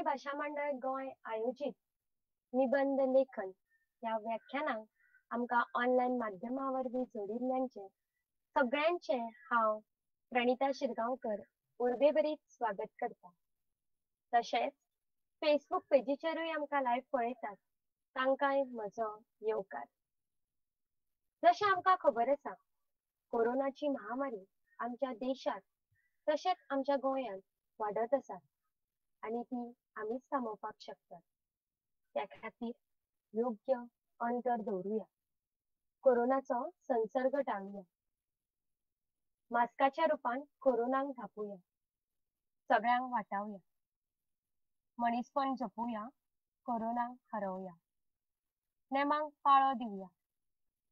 कोंकणी भाषा मंडळ गोंय आयोजित निबंध लेखन या व्याख्यानाक आमकां ऑनलायन माध्यमा वरवीं जोडिल्ल्यांचे सगळ्यांचे हांव प्रणिता शिरगांवकर उर्बेभरीत स्वागत करता. तशेंच फेसबूक पेजीचेरूय आमकां लायव्ह पळयतात तांकांय म्हजो येवकार. जशें आमकां खबर आसा, कोरोनाची महामारी आमच्या देशात तशेंच आमच्या गोंयांत वाडत आसा आनी ती आमीच थांबोवपाक शकतात. त्या खातीर योग्य अंतर दवरुया, कोरोनाचो संसर्ग टाळुया, मास्काच्या रुपान कोरोनाक धांपुया, सगळ्यांक वाटावया, मनीसपण जपुया, कोरोनाक हरोवया, नेमांक पाळो दिवया,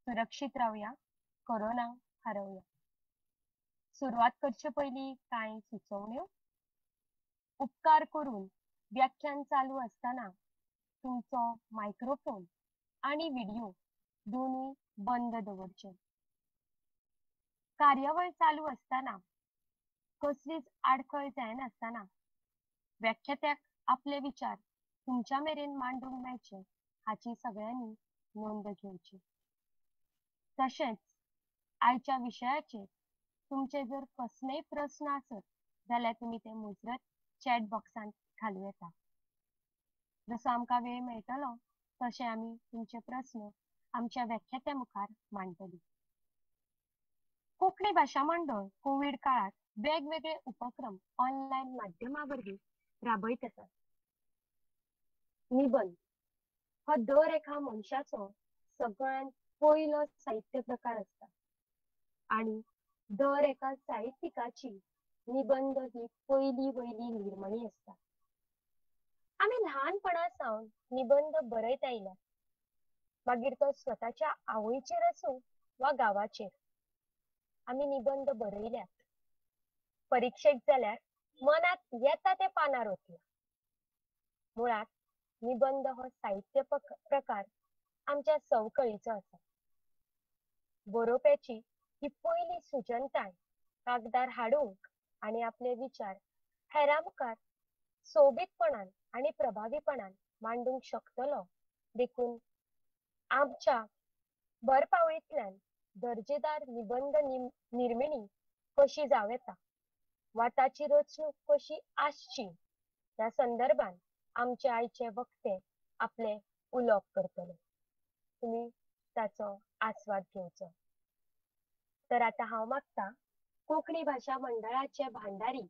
सुरक्षीत रावया, कोरोनाक हरोवया. सुरवात करचे पयलीं कांय सुचोवण्यो. उपकार करून व्याख्यान चालू आसतना तुमचो मायक्रोफोन आणि व्हिडिओ दोनूय बंद दवरचे. कार्यावळ चालू आसतना कसलीच आडखळ जायनासतना व्याख्यात्याक आपले विचार तुमच्या मेरेन मांडूंक मेळचे हाची सगळ्यांनी नोंद घेवची. तशेंच आयच्या विशयाचेर तुमचे जर कसलेय प्रस्न आसत जाल्यार तुमी ते मुजरत चॅट बॉक्सांत घालूं येता. जसो आमकां वेळ मेळटलो तशें आमी तुमचे प्रस्न आमच्या व्याख्यात्या मुखार मांडटलीं. कोंकणी भाशा मंडळ कोविड काळात वेगवेगळे उपक्रम ऑनलायन माध्यमा वरवीं राबयत आसात. निबंध हो दर एका मनशाचो सगळ्यांत पयलो साहित्य प्रकार आसता आनी दर एका साहित्यिकाची निबंध ही पयली वयली निर्मणी आसता. आमी ल्हानपणासावन निबंध बरयत आयल्यात, मागीर तो स्वताच्या आवयचेर आसूं वा गांवाचेर. आमी निबंध बरयल्यात, परिक्षेक जाल्यार मनात येता ते पानार ओतल्या. मुळात निबंध हो साहित्य प्रकार आमच्या सवकळीचो आसा. बरोवप्याची ही पयली सुजनताय कागदार हाडूंक आनी आपले विचार हेरां मुखार सोबीतपणान आनी प्रभावीपणान मांडूंक शकतलो देखून आमच्या बरपावळींतल्यान दर्जेदार निबंध निर्मिणी कशी जावं येता वा ताची रचणूक कशी आसची ह्या संदर्भान आमचे आयचे वक्ते आपले उलोवप करतले. तुमी ताचो आस्वाद घेवचो. तर आतां हांव मागतां कोंकणी भाशा मंडळाचे भांडारी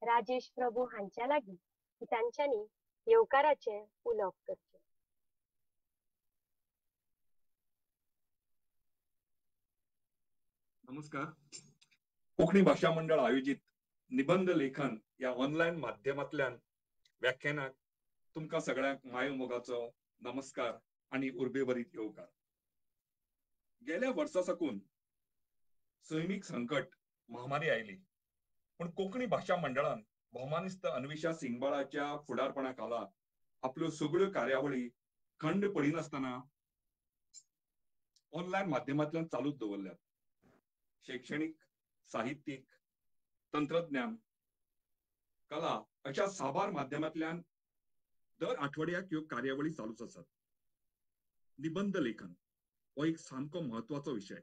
राजेश प्रभू हांच्या लागीं की तांच्यांनी येवकाराचे उलोवप करचें. नमस्कार. कोंकणी भाषा मंडळ आयोजित निबंध लेखन या ऑनलायन माध्यमांतल्यान व्याख्यानाक तुमकां सगळ्यांक माये मोगाचो नमस्कार आणि उर्बेभरीत येवकार. गेल्या वर्सा साकून सैमीक संकट महामारी आयली, पूण कोंकणी भाषा मंडळान भौमानिस्त अन्वेषा सिंगबाळाच्या फुडारपणा खाला आपल्यो सगळ्यो कार्यावळी खंड पडिनासतना ऑनलायन माध्यमांतल्यान चालूच दवरल्यात. शैक्षणिक, साहित्यीक, तंत्रज्ञान, कला अशा साबार माध्यमांतल्यान दर आठवड्याक ह्यो कार्यावळी चालूच आसात. निबंध लेखन हो एक सामको महत्वाचो विशय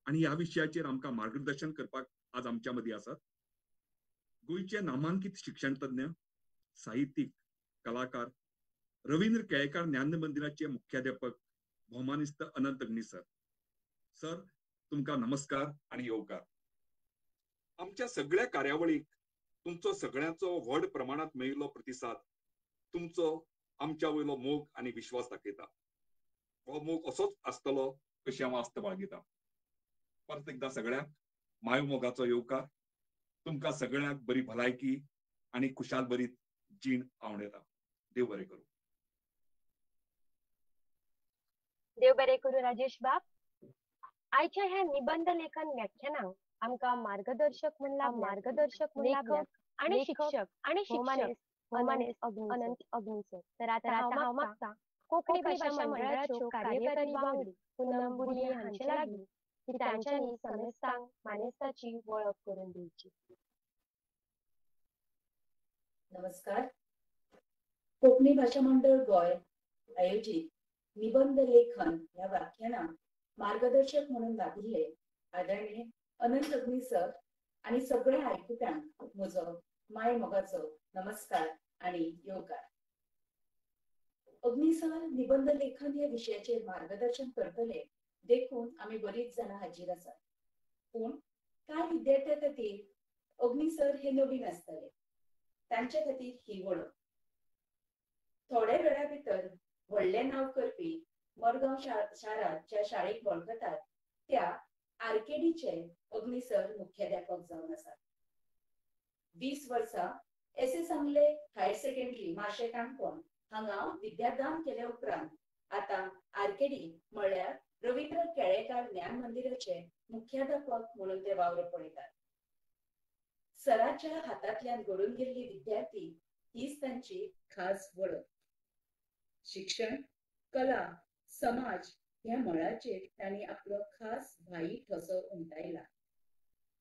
आणि ह्या विशयाचेर आमकां मार्गदर्शन करपाक आज आमच्या मदीं आसात गोंयचे नामांकीत शिक्षण तज्ञ, साहित्यीक, कलाकार रवींद्र केळेकार ज्ञान मंदिराचे मुख्याध्यापक भौमानिस्त अनंत अग्नी सर. सर, तुमकां नमस्कार आणि येवकार. आमच्या सगळ्या कार्यावळीक तुमचो सगळ्यांचो व्हड प्रमाणात मेळिल्लो प्रतिसाद तुमचो आमच्या वयलो मोग आनी विश्वास दाखयता. हो मोग असोच आसतलो अशी हांव आस्त बाळगितां. परत एकदा सगळ्यांक मायो मोगाचो येवकार. तुमकां सगळ्यांक बरी भलायकी आणि खुशाल बरी जीण आंवडेतां. देव बरें करूं. देव बरें करूं राजेश बाब. आयच्या ह्या निबंध लेखन व्याख्यानाक आमकां मार्गदर्शक म्हणल्यार आणि शिक्षक अनंत अग्नी सर. तर आतां हांव मागतां कोंकणी भाशा मंडळाच्यो कार्यकारी वांगडी पूनम बुर्ये हांचे लागीं की तांच्यांनी समेस्तांक मानेस्ताची वळख करून दिवची. नमस्कार. कोकणी भाषा मंडळ गोय आयोजित निबंध लेखन या व्याख्यानात मार्गदर्शक म्हणून लाभिल्ले आदरणीय अनंत अग्नी सर आणि सगळ्या आयकुप्यांक म्हजो माय मोगाचो नमस्कार आणि योगकार. अग्नी सर निबंध लेखन या विशयाचेर मार्गदर्शन करतले देखून आम्ही बरीच जाणां हाजीर आसात. पूण कांय विद्यार्थ्यां खातीर अग्नी सर हे नवीन आसतले. तांचे खातीर ही वळख. थोड्या वेळा भितर व्हडलें नांव करपी मडगांव शारांत ज्या शाळेक वळखतात त्या आरकेडीचे अग्नी सर मुख्याध्यापक जावन आसात. 20 वर्सां एस आंगले हायर सेकंडरी माशे काणकोण हांगा विद्यादान केले उपरांत आता आरकेडी म्हणल्यार रवींद्र केळेकार ज्ञान मंदिराचे मुख्याध्यापक म्हणून ते वावर पळयतात. सराच्या हातांतल्यान घडून गेल्ली विद्यार्थी हीच तांची खास वळख. शिक्षण, कला, समाज ह्या मळाचेर तांणी आपलो खास भाई ठसो उमटयला.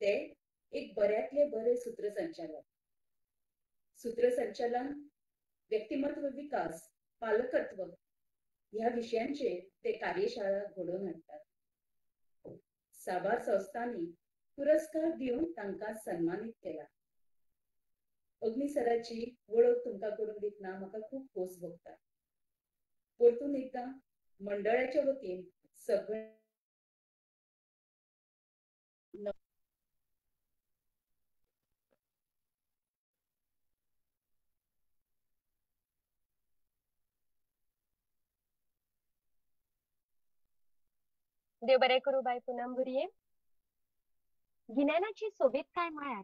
ते एक बऱ्यांतले बरे सूत्रसंचालक. सूत्रसंचालन, व्यक्तिमत्व विकास, पालकत्व ह्या विशयांचेर ते कार्यशाळा घडोवन हाडटात. साबार संस्थांनी पुरस्कार दिवन तांकां सन्मानीत केला. अग्नी सराची वळख तुमकां करून दितना म्हाका खूब खोस भोगता. परतून एकदां मंडळाच्या वतीन सगळे देव बरें करूं बाय पूनम बुरये. गिन्यानाची सोबीतकाय म्हळ्यार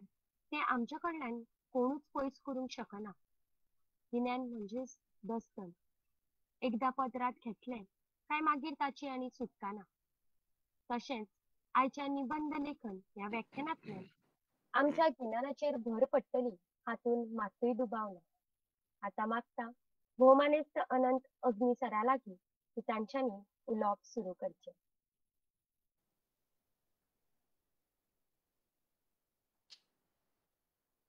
तें आमचे कडल्यान कोणूच पयस करूंक शकना. गिन्यान म्हणजेच दस्तन. एकदा पदरात घेतलें काय मागीर ताची आनी सुटका ना. तशेंच आयच्या निबंध लेखन ह्या व्याख्यानांतल्यान आमच्या गिन्यानाचेर भर पडटली हातून मात्तूय दुबाव ना. आता मागता भोवमानेस्त अनंत अग्नी सरा लागीं की तांच्यांनी उलोवप सुरू करचें.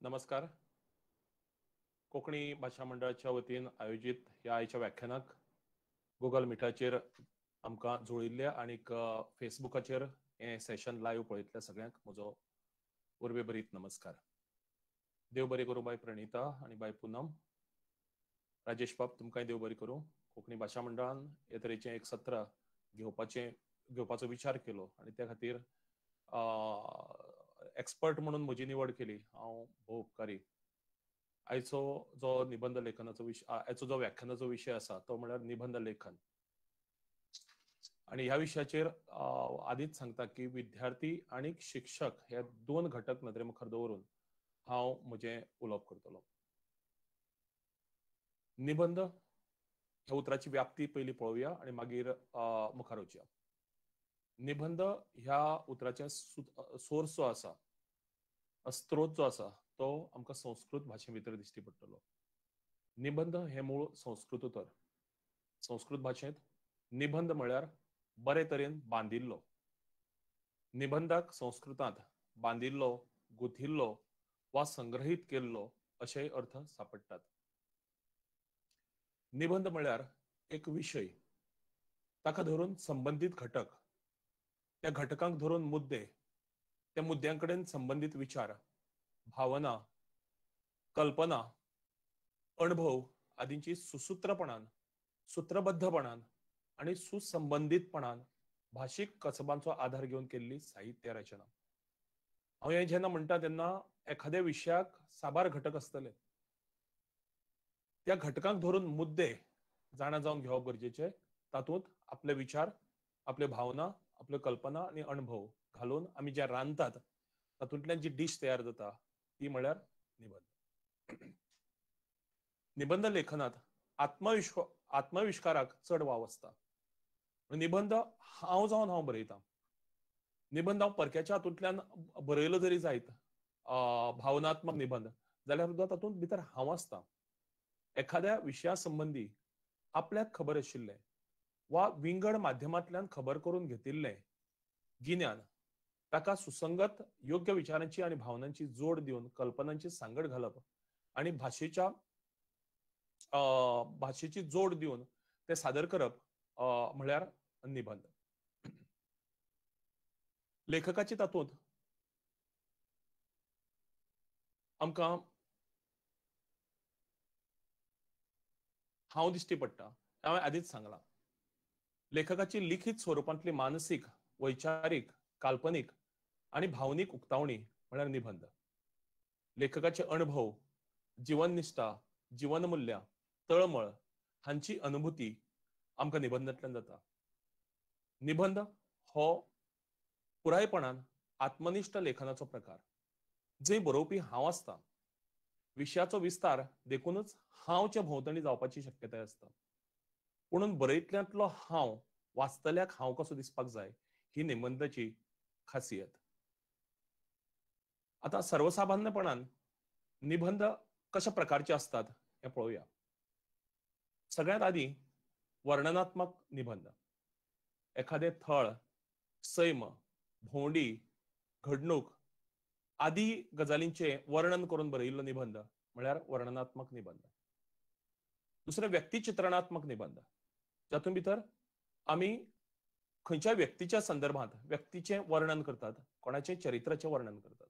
नमस्कार. कोंकणी भाशा मंडळाच्या वतीन आयोजित ह्या आयच्या व्याख्यानाक गुगल मिटाचेर आमकां जुळिल्ल्या आनीक फेसबुकाचेर हें सेशन लायव्ह पळयतल्या सगळ्यांक म्हजो उर्बे भरीत नमस्कार. देव बरें करूं बाय प्रणिता आनी बाय पूनम. राजेश बाब तुमकांय देव बरें करूं. कोंकणी भाशा मंडळान हे तरेचें एक सत्र घेवपाचो विचार केलो आनी त्या खातीर एक्सपर्ट म्हणून म्हजी निवड केली. हांव भोव उपकारी. आयचो जो निबंध लेखनाचो विशय आयचो जो व्याख्यानाचो विशय आसा तो म्हळ्यार निबंध लेखन. आनी ह्या विशयाचेर आदींच सांगता की विद्यार्थी आनी शिक्षक हे दोन घटक नदरे मुखार दवरून हांव म्हजें उलोवप करतलों. निबंध ह्या उतराची व्याप्ती पयलीं पळोवया आनी मागीर मुखार वचया. निबंध ह्या उतराचें सोर्स जो आसा, स्त्रोत जो आसा तो आमकां संस्कृत भाशे भितर दिश्टी पडटलो. निबंध हे मूळ संस्कृत उतर. संस्कृत भाशेंत निबंध म्हळ्यार बरे तरेन बांदिल्लो. निबंधाक संस्कृतांत बांदिल्लो, गुंथिल्लो वा संग्रहीत केल्लो अशेय अर्थ सापडटात. निबंध म्हळ्यार एक विशय, ताका धरून संबंधित घटक, त्या घटकांक धरून मुद्दे, त्या मुद्द्यांकडेन संबंधित विचार, भावना, कल्पना, अणभव आदींची सुसूत्रपणान, सूत्रबद्धपणान आनी सुसंबंधीतपणान भाशीक कसबांचो आधार घेवन केल्ली साहित्य रचना. हांव हें जेन्ना म्हणटा तेन्ना एखाद्या विशयाक साबार घटक आसतले. त्या घटकांक धरून मुद्दे जाणा जावन घेवप गरजेचें. तातूंत आपले विचार, आपल्यो भावना, आपल्यो कल्पना आनी अणभव घालून आमी जे रांदतात तातूंतल्यान जी डिश तयार जाता ती म्हळ्यार निबंध. निबंध लेखनात आत्मविश्काराक चड वाव आसता. निबंध हांव जावन हांव बरयतां. निबंध हांव परक्याच्या हातूंतल्यान बरयलो जरी जायत भावनात्मक निबंध जाल्यार सुद्दां तातूंत भितर हांव आसता. एखाद्या विशया संबंधी आपल्याक खबर आशिल्लें वा विंगड माध्यमांतल्यान खबर करून घेतिल्लें गिन्यान ताका सुसंगत योग्य विचारांची आनी भावनांची जोड दिवन कल्पनांची सांगड घालप आनी भाशेच्या भाषेची जोड दिवन ते सादर करप म्हळ्यार निबंध. लेखकाची तातूंत आमकां हांव दिश्टी पडटा. हांवें आदींच सांगलां, लेखकाची लिखीत स्वरुपांतली मानसीक, वैचारीक, काल्पनीक आणि भावनीक उक्तावणी म्हळ्यार निबंध. लेखकाचे अणभव, जीवननिष्ठा, जीवनमूल्य, तळमळ हांची अनुभूती आमकां निबंधांतल्यान जाता. निबंध हो पुरायपणान आत्मनिष्ठ लेखनाचो प्रकार, जंय बरोवपी हांव आसता. विशयाचो विस्तार देखूनच हांवच्या भोंवतणी जावपाची शक्यताय आसता. पुणून बरयतल्यांतलो हांव वाचतल्याक हांव कसो दिसपाक जाय ही निबंधाची खासियत. आता सर्वसामान्यपणान निबंध कशा प्रकारचे असतात हे पळोवया. सगळ्यात आदी वर्णनात्मक निबंध. एखादे थळ, सैम, भोंवडी, घडणूक आदी गजालींचे वर्णन करून बरयिल्लो निबंध म्हळ्यार वर्णनात्मक निबंध. दुसरे व्यक्तिचित्रणात्मक निबंध, जातून भितर आमी खंयच्याय व्यक्तीच्या संदर्भात व्यक्तीचे वर्णन करतात, कोणाचे चरित्राचे वर्णन करतात.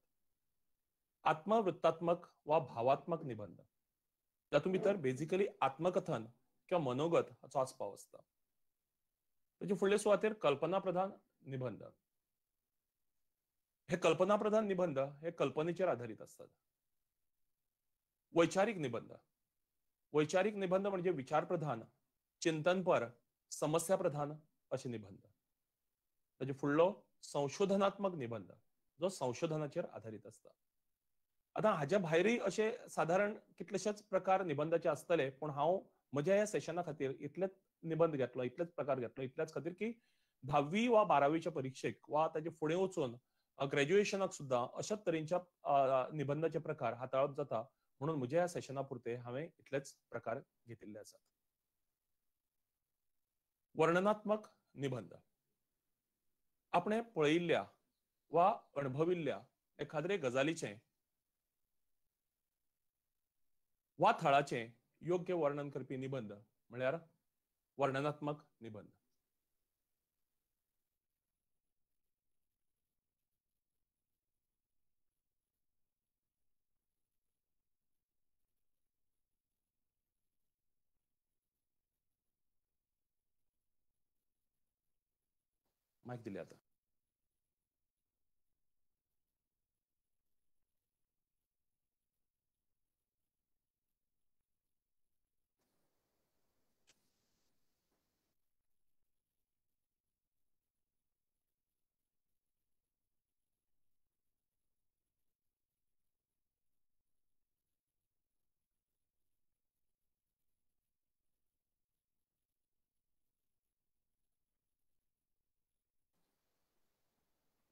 आत्मवृत्तात्मक वा भावात्मक निबंध, जातून भितर बेजिकली आत्मकथन किंवा मनोगत हाचो आस्पाव आसता. ताचे फुडले सुवातेर कल्पनाप्रधान निबंध. हे कल्पनाप्रधान निबंध हे कल्पनेचेर आधारित असतात. वैचारिक निबंध. वैचारिक निबंध म्हणजे विचारप्रधान, चिंतनपर, समस्याप्रधान असे निबंध. ताचे फुडलो संशोधनात्मक निबंध, जो संशोधनाचेर आधारित असता. आता हाच्या भायरय असे साधारण कितलेशेच प्रकार निबंधाचे आसतले, पण हांव म्हज्या ह्या सेशना खातीर इतलेच निबंध घेतलो, इतलेच प्रकार घेतलो, इतल्याच खातीर की 10वी वा 12वीच्या परीक्षेक वा ताचे फुडें वचून ग्रॅज्युएशनाक सुद्दां अशाच तरेच्या निबंधाचे प्रकार हाताळप जाता, म्हणून म्हज्या ह्या सेशना पुरते हांवें इतलेच प्रकार घेतिल्ले आसात. वर्णनात्मक निबंध. आपणे पळयिल्ल्या वा अणभविल्ल्या एखाद्रे गजालीचें वा थळाचें योग्य वर्णन करपी निबंध म्हळ्यार वर्णनात्मक निबंध. माहिती दिली आता.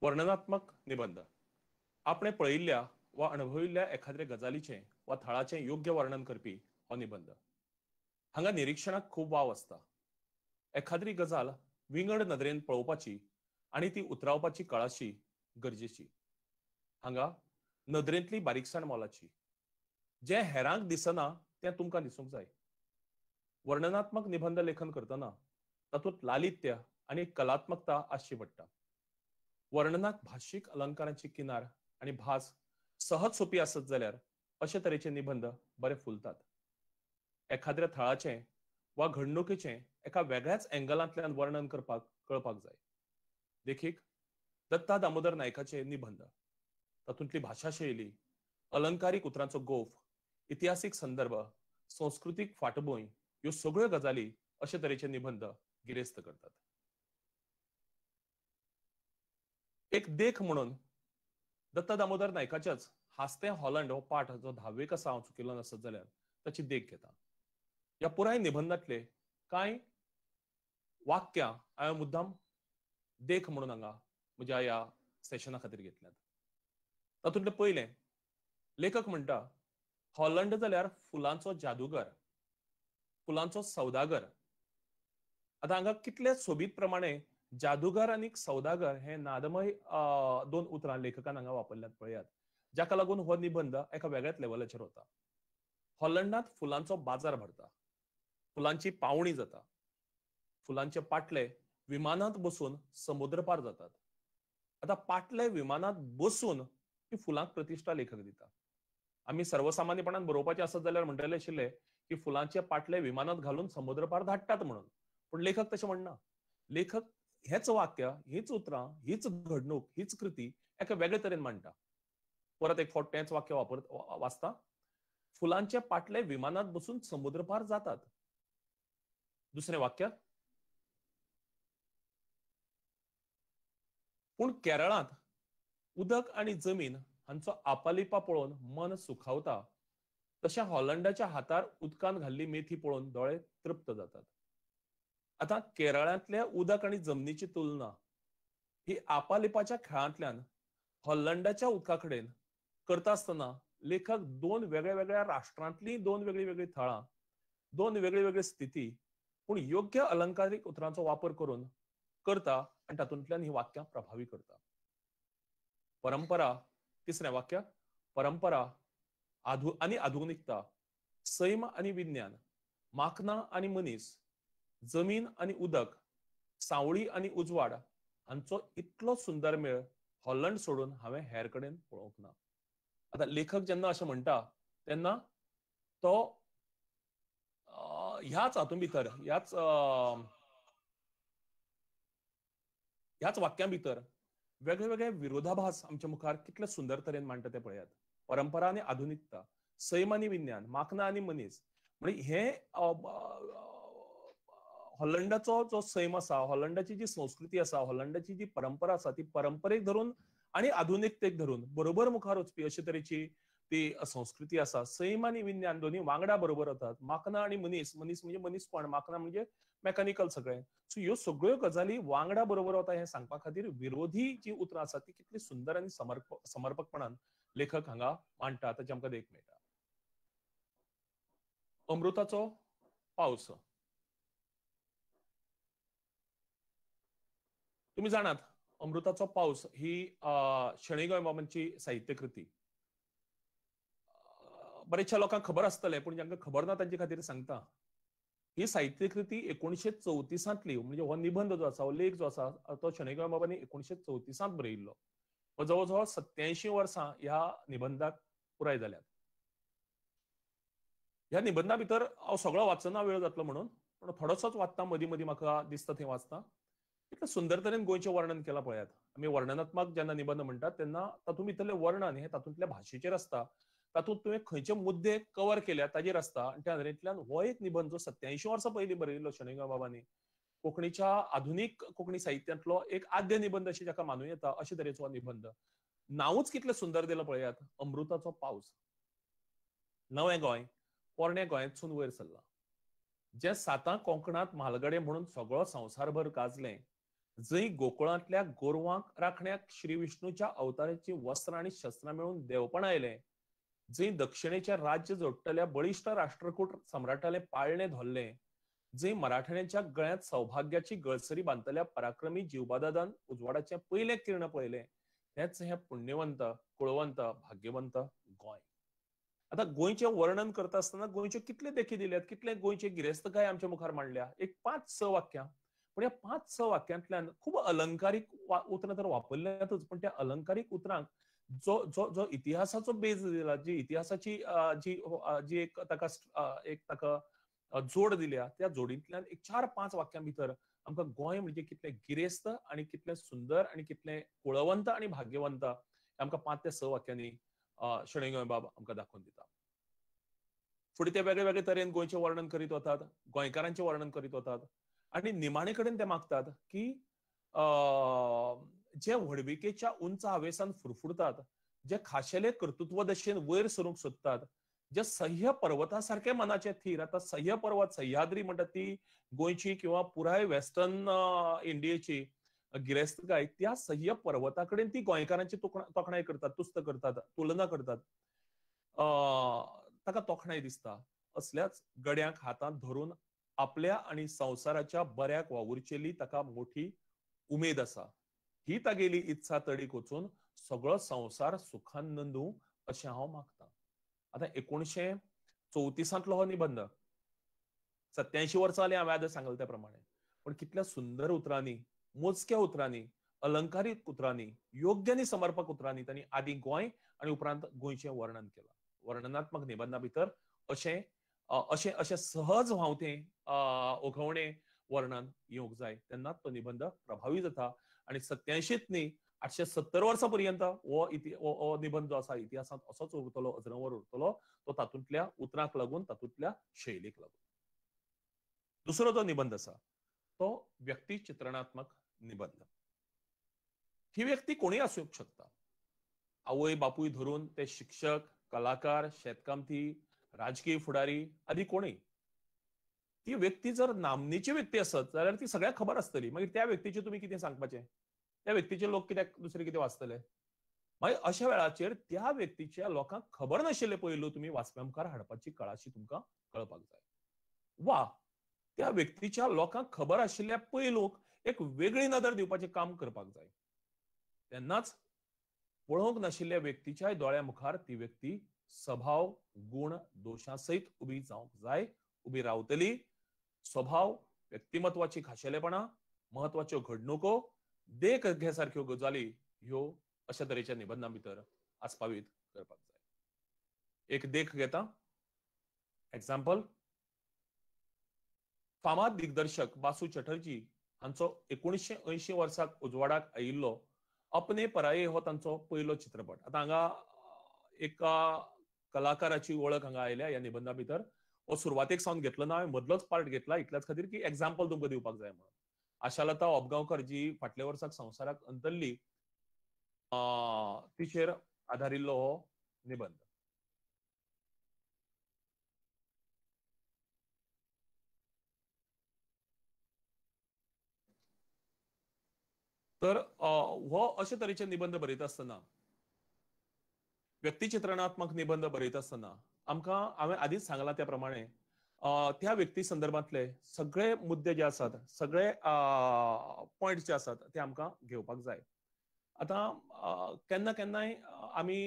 वर्णनात्मक निबंध. आपणे पळयिल्ल्या वा अणभविल्ल्या एखाद्रे गजालीचें वा थळाचें योग्य वर्णन करपी हो निबंध. हांगा निरीक्षणाक खूब वाव आसता. एखाद्री गजाल विंगड नदरेन पळोवपाची आनी ती उतरावपाची कळाशी गरजेची. हांगा नदरेंतली बारीकसाण मोलाची. जें हेरांक दिसना तें तुमकां दिसूंक जाय. वर्णनात्मक निबंध लेखन करतना तातूंत लालित्य आनी कलात्मकता आसची पडटा. वर्णनाक भाशीक अलंकारांची किनार आनी भास सहज सोपी आसत जाल्यार अशे तरेचे निबंध बरे फुलतात. एखाद्या थळाचें वा घडणुकेचें एका वेगळ्याच एंगलांतल्यान वर्णन करपाक कळपाक जाय. देखीक दत्ता दामोदर नायकाचे निबंध, तातूंतली भाशा शैली, अलंकारीक उतरांचो गोफ, इतिहासीक संदर्भ, संस्कृतीक फाटभूंय ह्यो सगळ्यो गजाली अशे तरेचे निबंध गिरेस्त करतात. एक देख म्हणून दत्ता दामोदर नायकाच्याच हास्तें हॉलंड हो पाठ जो 10वेक आसा, हांव चुकिल्लो नसत जाल्यार, ताची देख घेता. ह्या पुराय निबंधांतले कांय वाक्यां हांवें मुद्दाम देख म्हणून हांगा म्हज्या ह्या सेशना खातीर घेतल्यात. तातूंतलें पयलें, लेखक म्हणटा, हॉलंड जाल्यार फुलांचो जादूगर, फुलांचो सौदागर. आतां हांगा कितले सोबीत प्रमाणे जादूगर आनी सौदागर हे नादमय दोन उतरां लेखकान हांगा वापरल्यात पळयात, जाका लागून हो निबंध एका वेगळ्याच लेवलाचेर वता. हॉलंडांत फुलांचो बाजार भरता. फुलांची पावणी जाता, फुलांचे पाटले विमानात बसून समुद्र पार जातात. आता पाटले विमानात बसून ही फुलांक प्रतिष्ठा लेखक दिता. आम्ही सर्वसामान्यपणान बरोवपाचे आसत जाल्यार म्हणटले आशिल्ले की फुलांचे पाटले विमानात घालून समुद्र पार धाडटात म्हणून. पण लेखक तशें म्हणना. लेखक हेच वाक्य, हीच उतरां, हीच घडणूक, हीच कृती एका वेगळे तरेन मांडटा. परत एक फावट तेंच वाक्य वाचता. फुलांचे पाटले विमानात बसून समुद्र पार जातात. दुसरें वाक्य, पूण केरळांत उदक आणि जमीन हांचो आपालिपा पळोवन मन सुखावता, तशें हॉलंडाच्या हातार उदकान घाल्ली मेथी पळोवन दोळे तृप्त जातात. आता केरळांतल्या उदक आणि जमनीची तुलना ही आपालिपाच्या खेळांतल्यान हॉलंडाच्या उदका कडेन करता आसतना लेखक दोन वेगळ्या वेगळ्या राष्ट्रांतली दोन वेगळी वेगळी थळां, दोन वेगळी वेगळी स्थिती, पूण योग्य अलंकारीक उतरांचो वापर करून करता आणि तातूंतल्यान ही वाक्यां प्रभावी करता. परंपरा, तिसरें वाक्य, परंपरा आणि आधुनिकता, सैम आणि विज्ञान, माखना आणि मनीस, जमीन आणि उदक, सावळी आणि उजवाड हांचो इतलो सुंदर मेळ हॉलंड सोडून हांवें हेर कडेन पळोवंक ना. आता लेखक जेन्ना अशें म्हणटा तेन्ना तो ह्याच हातून भितर ह्याच वाक्यां भितर वेगळे वेगळे विरोधाभास आमच्या मुखार कितले सुंदर तरेन मांडटा ते पळयात. परंपरा आणि आधुनिकता, सैम आणि विज्ञान, माखना आणि मनीस. म्हणजे हे हॉलंडाचो जो सैम आसा, हॉलंडाची जी संस्कृती आसा, हॉलंडाची जी परंपरा आसा, ती परंपरेक धरून आणि आधुनिकतेक धरून बरोबर मुखार वचपी अशे तरेची ती संस्कृती आसा. सैम आणि विज्ञान दोन्ही वांगडा बरोबर वतात. माखना आणि मनीस, मनीस म्हणजे मनीसपण, माखना म्हणजे मेकॅनिकल सगळें. सो ह्यो सगळ्यो गजाली वांगडा बरोबर वता हें सांगपा खातीर विरोधी जी उतरां आसात ती कितली सुंदर आनी समर्पकपणान लेखक हांगा मांडटा ताचें आमकां देख मेळटा. अमृताचो पावस. तुम्ही जाणात अमृताचो पावस ही शणै गोंयबाबांची साहित्य कृती. बरेचशा लोकांक खबर आसतलें, पूण जांकां खबर ना तांचे खातीर सांगता. ही साहित्य कृती 1934 म्हणजे हो निबंध जो आसा, हो लेख जो आसा, तो शणै गोंयबाबांनी 1934 बरयिल्लो. हो जवळ जवळ 87 वर्सां ह्या निबंधाक पुराय जाल्यात. ह्या निबंधा भितर हांव सगळो वाचना वेळ जातलो म्हणून, पण थोडोसोच वाचता, मदीं मदीं म्हाका दिसता थंय वाचता. इतलें सुंदर तरेन गोंयचें वर्णन केलां पळयात. आमी वर्णनात्मक जेन्ना निबंध म्हणटात तेन्ना तातूंत भितरलें वर्णन हें तातूंतल्या भाशेचेर आसता. तातूंत तुवें खंयचे मुद्दे कवर केल्यात ताजेर आसता. आनी त्या नदरेंतल्यान हो एक निबंध जो 87 वर्सां पयलीं बरयिल्लो शणै गोंयबाबांनी, कोंकणीच्या आधुनीक कोंकणी साहित्यांतलो एक आद्य निबंध अशें जाका मानूं येता अशे तरेचो हो निबंध. नांवूच कितलें सुंदर दिलां पळयात, अमृताचो पावस. नवें गोंय पोरण्या गोंयांतसून वयर सरलां. जे 7 कोंकणांत म्हालगडे म्हणून सगळो संवसारभर गाजलें, जंय गोकुळांतल्या गोरवांक राखण्याक श्री विष्णूच्या अवताराची वस्त्रां आनी शस्त्रां मेळून देवपण आयलें, जंय दक्षिणेचें राज्य जोडटल्या बळिश्ट राष्ट्रकूट सम्राटालें पाळणें धरलें, जंय मराठ्यांच्या गळ्यांत सौभाग्याची गळसरी बांदतल्या पराक्रमी जीवबादादान उजवाडाचें पयलें किर्ण पळयलें, तेंच हें पुण्यवंत, कुळवंत, भाग्यवंत गोंय. आता गोंयचें वर्णन करता आसतना गोंयच्यो कितले देखी दिल्यात, कितले गोंयचे गिरेस्तकाय आमच्या मुखार मांडल्या. एक 5-6 वाक्यां, पण ह्या 5-6 वाक्यांतल्यान खूब अलंकारीक उतरां तर वापरल्यातच, पण त्या अलंकारीक उतरांक जो जो जो इतिहासाचो बेज दिला, जी इतिहासाची जी एक ताका जोड दिल्या, त्या जोडींतल्यान एक 4-5 वाक्यां भितर आमकां गोंय म्हणजे कितलें गिरेस्त आनी कितलें सुंदर आनी कितलें कुळवंत आनी भाग्यवंत आमकां 5 ते 6 वाक्यांनी शणै गोंयबाब आमकां दाखोवन दिता. फुडें ते वेगळे वेगळे तरेन गोंयचें वर्णन करीत वतात, गोंयकारांचें वर्णन करीत वतात, आनी निमाणे कडेन ते मागतात की जे व्हडविकेच्या उंच हावेसान फुरफुरतात, जे खाशेले कर्तृत्व दशेन वयर सरूंक सोदतात, जे सह्य पर्वता सारखे मनाचे थीर, आता सह्य पर्वत, सह्याद्री म्हणटात ती गोंयची किंवा पुराय वेस्टर्न इंडियेची गिरेस्तकाय, त्या सह्य पर्वता कडेन ती गोंयकारांची तोखणाय करतात, तुस्त करतात, तुलना करतात. ताका तोखणाय दिसता. असल्याच गड्यांक हातांत धरून आपल्या आनी संवसाराच्या बऱ्याक वावुरचेली ताका मोठी उमेद आसा. ही तागेली इत्सा तडीक वचून सगळो संवसार सुखान नंदूं अशें हांव मागतां. आतां 1934 हो निबंध 87 वर्सां जाली हांवें आतां सांगले त्या प्रमाणे. पण कितल्या सुंदर उतरांनी, मोजक्या उतरांनी, अलंकारीक उतरांनी, योग्य आनी समर्पक उतरांनी तांणी आदी गोंय आनी उपरांत गोंयचें वर्णन केलां. वर्णनात्मक निबंधा भितर अशें अशें सहज व्हांवतें ओघवणें वर्णन येवंक जाय, तेन्नाच तो निबंध प्रभावी जाता. आनी 87 न्ही 870 वर्सां पर्यंत हो निबंध जो आसा इतिहासांत असोच उरतलो, अजरामर उरतलो. तो तातूंतल्या उतरांक लागून, तातूंतल्या शैलीक लागून. दुसरो जो निबंध आसा तो व्यक्ती चित्रणात्मक निबंध. ही व्यक्ती कोणीय आसूंक शकता. आवय बापूय धरून ते शिक्षक, कलाकार, शेतकामती, राजकीय फुडारी आदी कोणीय. ती व्यक्ती जर नामनेची व्यक्ती आसत जाल्यार ती सगळ्यांक खबर आसतली. मागीर त्या व्यक्तीचें तुमी कितें सांगपाचें? त्या व्यक्तीचे लोक कित्याक दुसरे कितें वाचतले? मागीर अशा वेळाचेर त्या व्यक्तीच्या लोकांक खबर नाशिल्ले पयलू तुमी वाचप्या मुखार हाडपाची कळाशी तुमकां कळपाक जाय. वा त्या व्यक्तीच्या लोकांक खबर आशिल्ल्या पयलूक एक वेगळी नदर दिवपाचें काम करपाक जाय. तेन्नाच पळोवंक नाशिल्ल्या व्यक्तीच्या दोळ्या मुखार ती व्यक्ती स्वभाव, गुण, दोशां सयत उबी जावंक जाय, उबी रावतली. स्वभाव, व्यक्तिमत्वाची खाशेलेपणां, महत्वाच्यो घडणुको, देख घे सारक्यो गजाली ह्यो अशा तरेच्या निबंधां भितर आस्पावीत करपाक जाय. एक देख घेता. एक्झाम्पल, फामाद दिग्दर्शक बासू चटर्जी हांचो 1980 वर्साक उजवाडाक आयिल्लो अपने पराये हो तांचो पयलो चित्रपट. आतां हांगा एका कलाकाराची वळख हांगा आयल्या ह्या निबंधा भितर. हो सुरवातेक सावन घेतलो ना, हांवें मदलोच पार्ट घेतला इतल्याच खातीर की एक्झाम्पल तुमकां दिवपाक जाय म्हणून. आशालता ओबगांवकर जी फाटल्या वर्साक संवसाराक अंतरली, तिचेर आदारिल्लो हो निबंध. तर हो अशे तरेचे निबंध बरयता आसतना, व्यक्तिचित्रणात्मक निबंध बरयता आसतना आमकां हांवें आदींच सांगलां त्या प्रमाणे त्या व्यक्ती संदर्भांतले सगळे मुद्दे जे आसात, सगळे पॉयंट्स जे आसात ते आमकां घेवपाक जाय. आतां केन्ना केन्नाय आमी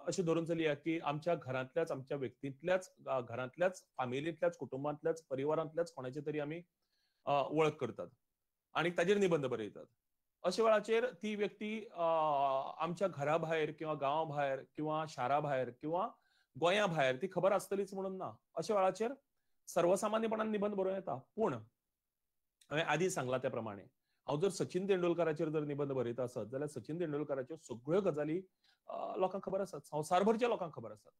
अशें धरून चलया की आमच्या घरांतल्याच, आमच्या व्यक्तींतल्याच, घरांतल्याच, फामिलींतल्याच, कुटुंबांतल्याच, परिवारांतल्याच कोणाचे तरी आमी वळख करतात आनी ताजेर निबंध बरयतात. अशा वेळाचेर ती व्यक्ती आमच्या घरा भायर किंवा गांवा भायर किंवा शारा भायर किंवा गोंया भायर ती खबर आसतलीच म्हणून ना. अशा वेळाचेर सर्वसामान्यपणान निबंध बरोवं येता. पूण हांवें आदीं सांगलां त्या प्रमाणे हांव जर सचिन तेंडुलकराचेर जर निबंध बरयता आसत जाल्यार सचिन तेंडुलकराच्यो सगळ्यो गजाली लोकांक खबर आसात, संवसारभरच्या लोकांक खबर आसात.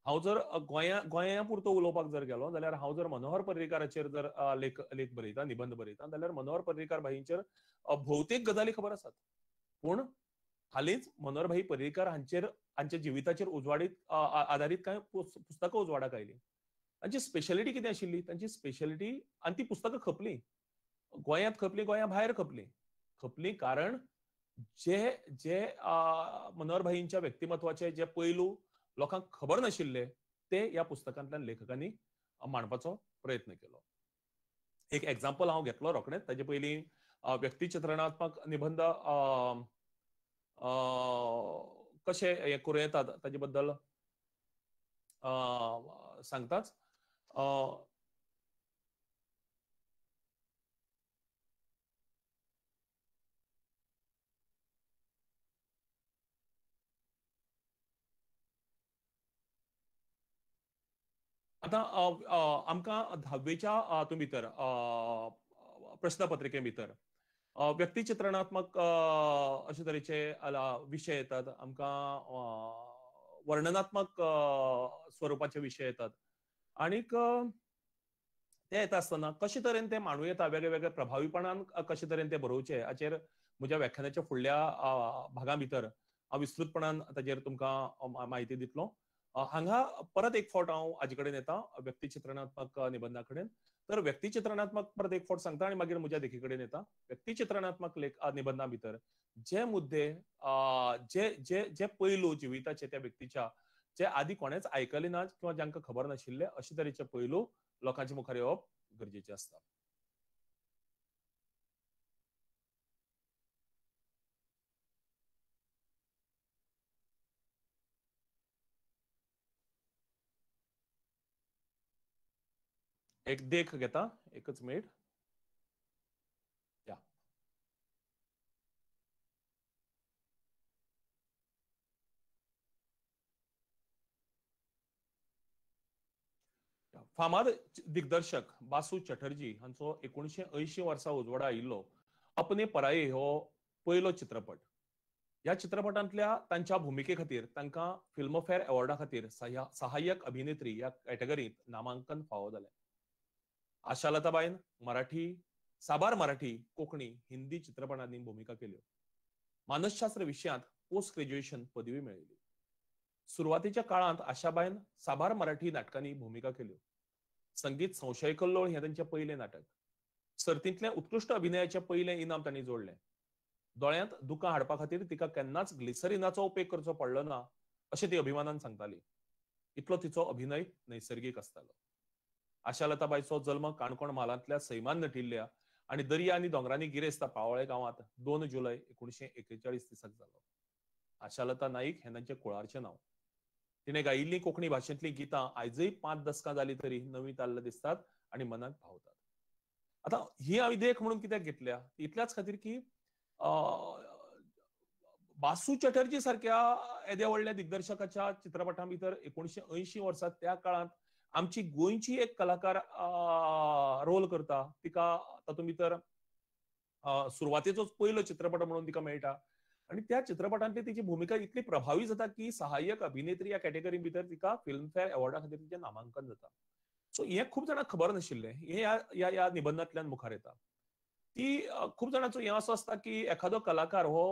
हांव जर गोंया पुरतो उलोवपाक जर गेलो जाल्यार हांव जर मनोहर पर्रीकाराचेर जर लेख बरयता, निबंध बरयता जाल्यार मनोहर पर्रीकार भाईंचेर भौतेक गजाली खबर आसात. पूण हालींच मनोहर भाई पर्रीकार हांच्या जिविताचेर उजवाडीत आदारीत कांय पुस्तकां उजवाडाक आयलीं. तांची स्पेशालिटी कितें आशिल्ली? तांची स्पेशालिटी, आनी ती पुस्तकां खपलीं. गोंयांत खपलीं, गोंया भायर खपलीं कारण जे जे मनोहर भाईंच्या व्यक्तिमत्वाचे जे पैलू लोकांक खबर नाशिल्ले ते ह्या पुस्तकांतल्यान लेखकांनी मांडपाचो प्रयत्न केलो. एक एक्झाम्पल हांव घेतलो रोखडेंच. ताचे पयलीं व्यक्तिचित्रणात्मक निबंध कशे हे करूं येतात ताचे बद्दल सांगताच. आतां आमकां 10वीच्या भितर प्रश्नपत्रिके भितर व्यक्तिचित्रणात्मक अशे तरेचे विशय येतात. आमकां वर्णनात्मक स्वरुपाचे विशय येतात. आनीक ते येता आसतना कशे तरेन ते मांडूं येता, वेगळे वेगळे प्रभावीपणान कशे तरेन ते बरोवचे हाचेर म्हज्या व्याख्यानाच्या फुडल्या भागां भितर हांव विस्तृतपणान ताचेर तुमकां म्हायती दितलो. हांगा परत एक फावट हांव हाजे कडेन येता व्यक्तिचित्रणात्मक निबंधा कडेन. तर व्यक्तिचित्रणात्मक परत एक फावट सांगता आनी मागीर म्हज्या देखी कडेन येता. व्यक्तिचित्रणात्मक निबंधा भितर जे मुद्दे, जे जे जे पैलू जिविताचे त्या व्यक्तीच्या जे आदीं कोणेच आयकले नात किंवा जांकां खबर नाशिल्ले अशे तरेचे पैलू लोकांच्या मुखार येवप गरजेचें आसता. एक देख घेता, एकच मिनिट. या फामाद दिग्दर्शक बासू चटर्जी हांचो 1980 वर्सा उजवाडा आयिल्लो अपने पराये हो पयलो चित्रपट. ह्या चित्रपटांतल्या तांच्या भुमिके खातीर तांकां फिल्मफेअर अवॉर्डा खातीर सहाय्यक अभिनेत्री ह्या कॅटेगरींत नामांकन फावो जालें. आशालताबाईन मराठी, साबार मराठी, कोंकणी, हिंदी चित्रपटांनी भुमिका केल्यो. मानसशास्त्र विशयांत पोस्ट ग्रॅज्युएशन पदवी मेळयली. सुरवातीच्या काळांत आशाबाईन साबार मराठी नाटकांनी भुमिका केल्यो. संगीत संशय कल्लोळ हें तांचें पयलें नाटक. सर्तींतलें उत्कृश्ट अभिनयाचें पयलें इनाम तांणी जोडलें. दोळ्यांत दुकां हाडपा खातीर तिका केन्नाच ग्लिसरिनाचो उपेग करचो पडलो ना अशें ती अभिमानान सांगताली. इतलो तिचो अभिनय नैसर्गीक आसतालो. आशालताबाईचो जल्म काणकोण म्हालांतल्या सैमान नटिल्ल्या आनी दर्या आनी दोंगरांनी गिरेस्त पाळोळें गांवांत 2 जुलय 1941 दिसाक जालो. आशालता नाईक हें तांचें कुळारचें नांव. तिणें गायिल्लीं कोंकणी भाशेंतलीं गितां आयजय 5 दशकां जालीं तरी नवी ताल्ल दिसतात आनी मनाक भावतात. आतां ही हांवें देख म्हणून कित्याक घेतल्या इतल्याच खातीर की बासू चटर्जी सारख्या येद्या व्हडल्या दिग्दर्शकाच्या चित्रपटां भितर 1980 वर्सा त्या काळांत आमची गोंयची एक कलाकार रोल करता. तिका तातूंत भितर सुरवातेचोच पयलो चित्रपट म्हणून तिका मेळटा आनी त्या चित्रपटांतली तिची भुमिका इतली प्रभावी जाता की सहाय्यक अभिनेत्री ह्या कॅटेगरी भितर तिका फिल्मफेअर अवॉर्डा खातीर तिचें नामांकन जाता. सो हें खूब जाणांक खबर नाशिल्लें. हें ह्या निबंधांतल्यान मुखार येता. ती खूब जाणांचो हें असो आसता की एखादो कलाकार हो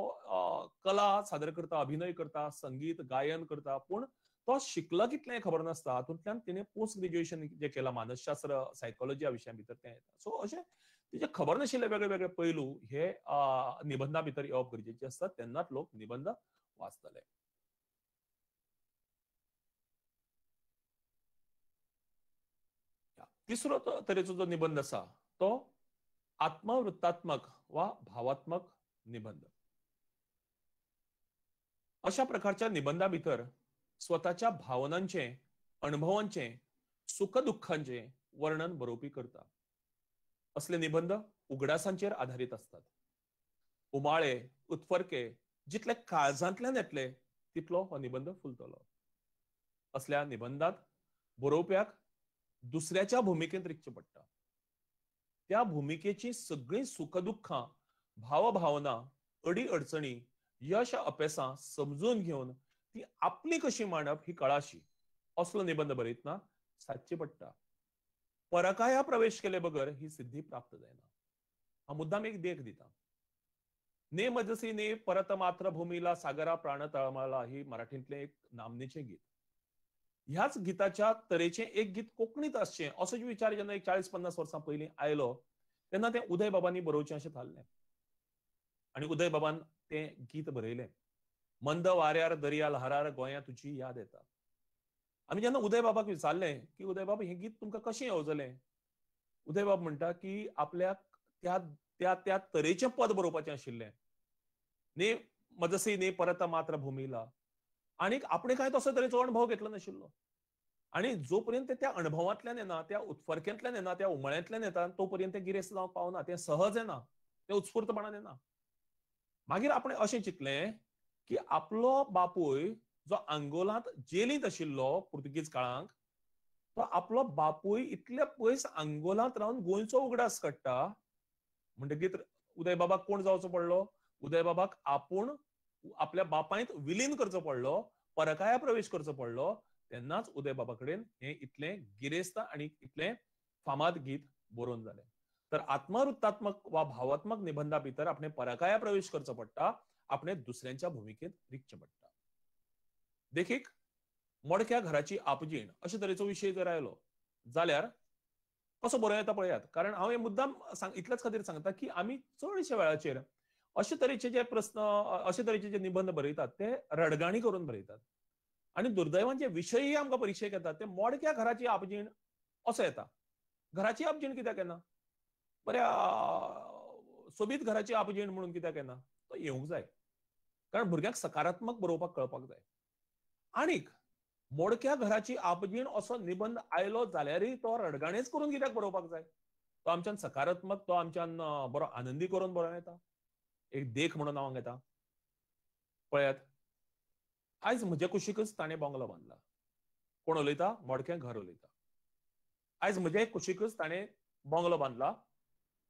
कला सादर करता, अभिनय करता, संगीत गायन करता, पूण तो शिकला कितलें हें खबर नासता. हातूंतल्यान तिणें पोस्ट ग्रॅज्युएशन जें केलां मानसशास्त्र सायकोलॉजी ह्या विशया भितर तें येता. सो अशें तिचे खबर नाशिल्ले वेगळे वेगळे पैलू हे निबंधा भितर येवप गरजेचें आसता. तेन्नाच लोक निबंध वाचतले. तिसरो तरेचो जो निबंध आसा तो आत्मवृत्तात्मक वा भावात्मक निबंध. अशा प्रकारच्या निबंधा भितर स्वताच्या भावनांचें, अणभवांचें, सुख-दुःखांचें वर्णन बरोवपी करता. असले निबंध उगडासांचेर आधारीत असतात. उमाळे, उत्फर्के जितले काळजांतल्यान येतले तितलो हो निबंध फुलतलो. असल्या निबंधांत बरोवप्याक दुसऱ्याच्या भुमिकेंत रिगचें पडटा. त्या भुमिकेची सगळीं सुखदुःखां, भावभावना, अडी अडचणी, यश अपेसां समजून घेवन ती आपली कशी मांडप ही कळाशी असलो निबंध बरयतना सादची पडटा. परकाया प्रवेश केले बगर ही सिद्धी प्राप्त जायना. हा मुद्दाम एक देख दिता. ने मजसी ने परत मातृभूमीला सागरा प्राण तळमळला ही मराठीतलें एक नामनेचें गीत. ह्याच गिताच्या तरेचें एक गीत कोंकणीत आसचें असो विचार जेन्ना एक 40-50 वर्सां पयलीं आयलो तेन्ना तें उदय बाबांनी बरोवचें अशें थारलें. आनी उदय बाबान तें गीत बरयलें. मंद वाऱ्यार दर्या ल्हारार गोंया तुजी याद येता. आमी जेन्ना उदय बाबाक विचारलें की उदय बाबा हें गीत तुमकां कशें येवजलें, उदय बाब म्हणटा की आपल्याक त्या त्या तरेचें पद बरोवपाचें आशिल्लें. ने मजसी ने परत मातृभूमीला आनीक आपणे कांय तसो तरेचो अणभव घेतलो नाशिल्लो. आनी जो पर्यंत त्या अणभवांतल्यान येना, त्या उत्फर्क्यांतल्यान येना, त्या उमळ्यांतल्यान येता तो पर्यंत तें गिरेस्त जावंक पावना. तें सहज येना, तें उत्स्फूर्तपणान येना. मागीर आपणे अशें चिंतलें की आपलो बापूय जो आंगोलांत जेलींत आशिल्लो पुर्तुगीज काळांत तो आपलो बापूय इतले पयस आंगोलांत रावन गोंयचो उगडास काडटा. म्हणटकीर उदय बाबाक कोण जावचो पडलो? उदय बाबाक आपूण आपल्या बापायंत विलीन करचो पडलो, परकाया प्रवेश करचो पडलो. तेन्नाच उदय बाबा कडेन हें इतलें गिरेस्त आनी इतलें फामाद गीत बरोवन जालें. तर आत्मवृत्तात्मक वा भावात्मक निबंधा भितर आपणे परकाया प्रवेश करचो पडटा, आपणे दुसऱ्यांच्या भुमिकेंत रिगचें पडटा. देखीक मोडक्या घराची आपजीण अशे तरेचो विशय जर आयलो जाल्यार कसो बरो येता पळयात. कारण हांव हे मुद्दाम इतल्याच खातीर सांगता की आमी चडशे वेळाचेर अशे तरेचे जे प्रस्न, अशे तरेचे जे निबंध बरयतात ते रडगाणी करून बरयतात. आनी दुर्दैवान जे विशयही आमकां परिक्षेक येतात ते मोडक्या घराची आपजीण असो येता. घराची आपजीण कित्याक येना? बऱ्या सोबीत घराची आपजीण म्हणून कित्याक येना? तो येवंक जाय. कारण भुरग्यांक सकारात्मक बरोवपाक कळपाक जाय. आनीक मोडक्या घराची आपजीण असो निबंध आयलो जाल्यारय तो रडगाणेच करून कित्याक बरोवपाक जाय? तो आमच्यान सकारात्मक, तो आमच्यान बरो आनंदी करून बरो येता, एक देख म्हणून हांव घेता. पळयात, आयज म्हजे कुशीकच ताणें बंगलो बांदला. कोण उलयता? मोडकें घर उलयता. आयज म्हजे कुशीकच ताणें बंगलो बांदला,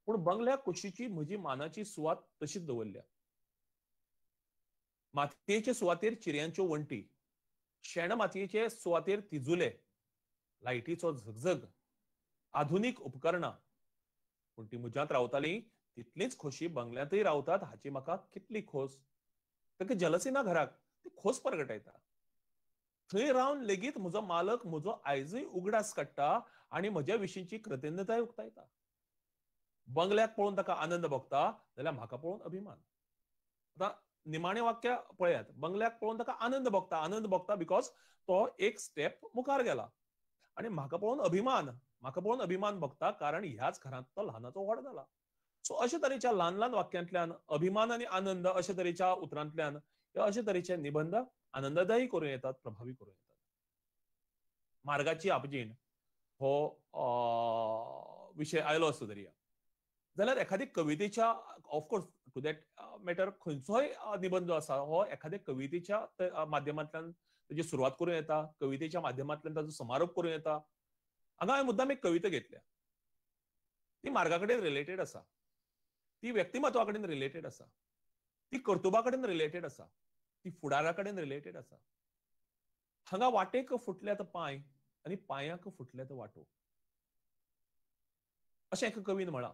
पूण बंगल्या कुशीची म्हजी मानाची सुवात तशीच दवरल्या. मातयेचे सुवातेर चिरयांच्यो वण्टी, शेण मातयेचे सुवातेर तिजुले, लायटीचो झगझग, आधुनीक उपकरणां, पूण ती म्हज्यांत रावतालीं तितलीच खोशी बंगल्यांतय रावतात हाची म्हाका कितली खोस. ताका जलसी ना घराक, ती खोस परगटयता. थंय रावन लेगीत म्हजो मालक म्हजो आयजूय उगडास काडटा आनी म्हज्या विशींची कृतज्ञताय उक्तायता. बंगल्याक पळोवन ताका आनंद भोगता जाल्यार म्हाका पळोवन अभिमान. आतां निमाणें वाक्य पळयात, बंगल्याक पळोवन ताका आनंद भोगता बिकॉज तो एक स्टेप मुखार गेला. आनी म्हाका पळोवन अभिमान भोगता कारण ह्याच घरांत तो ल्हानाचो व्हड जाला. सो अशे तरेच्या ल्हान ल्हान वाक्यांतल्यान अभिमान आनी आनंद अशे तरेच्या उतरांतल्यान अशे तरेचे निबंध आनंददायी करूं येतात, प्रभावी करूं येतात. मार्गाची आपजीण हो विशय आयलो असो धरया जाल्यार एखादी कवितेच्या ऑफकोर्स टू दॅट मॅटर खंयचोय निबंध आसा हो एखाद्या कवितेच्या माध्यमांतल्यान ताची सुरवात करूं येता, कवितेच्या माध्यमांतल्यान ताचो समारोप करूं येता. हांगा हांवें मुद्दाम एक कविता घेतल्या. ती मार्गा कडेन रिलेटेड आसा, ती व्यक्तिमत्वा कडेन रिलेटेड आसा, ती कर्तुबा कडेन रिलेटेड आसा, ती फुडारा कडेन रिलेटेड आसा. हांगा वाटेक फुटल्यात पांय आनी पांयाक फुटल्यात वाटो, अशें एका कवीन म्हळां.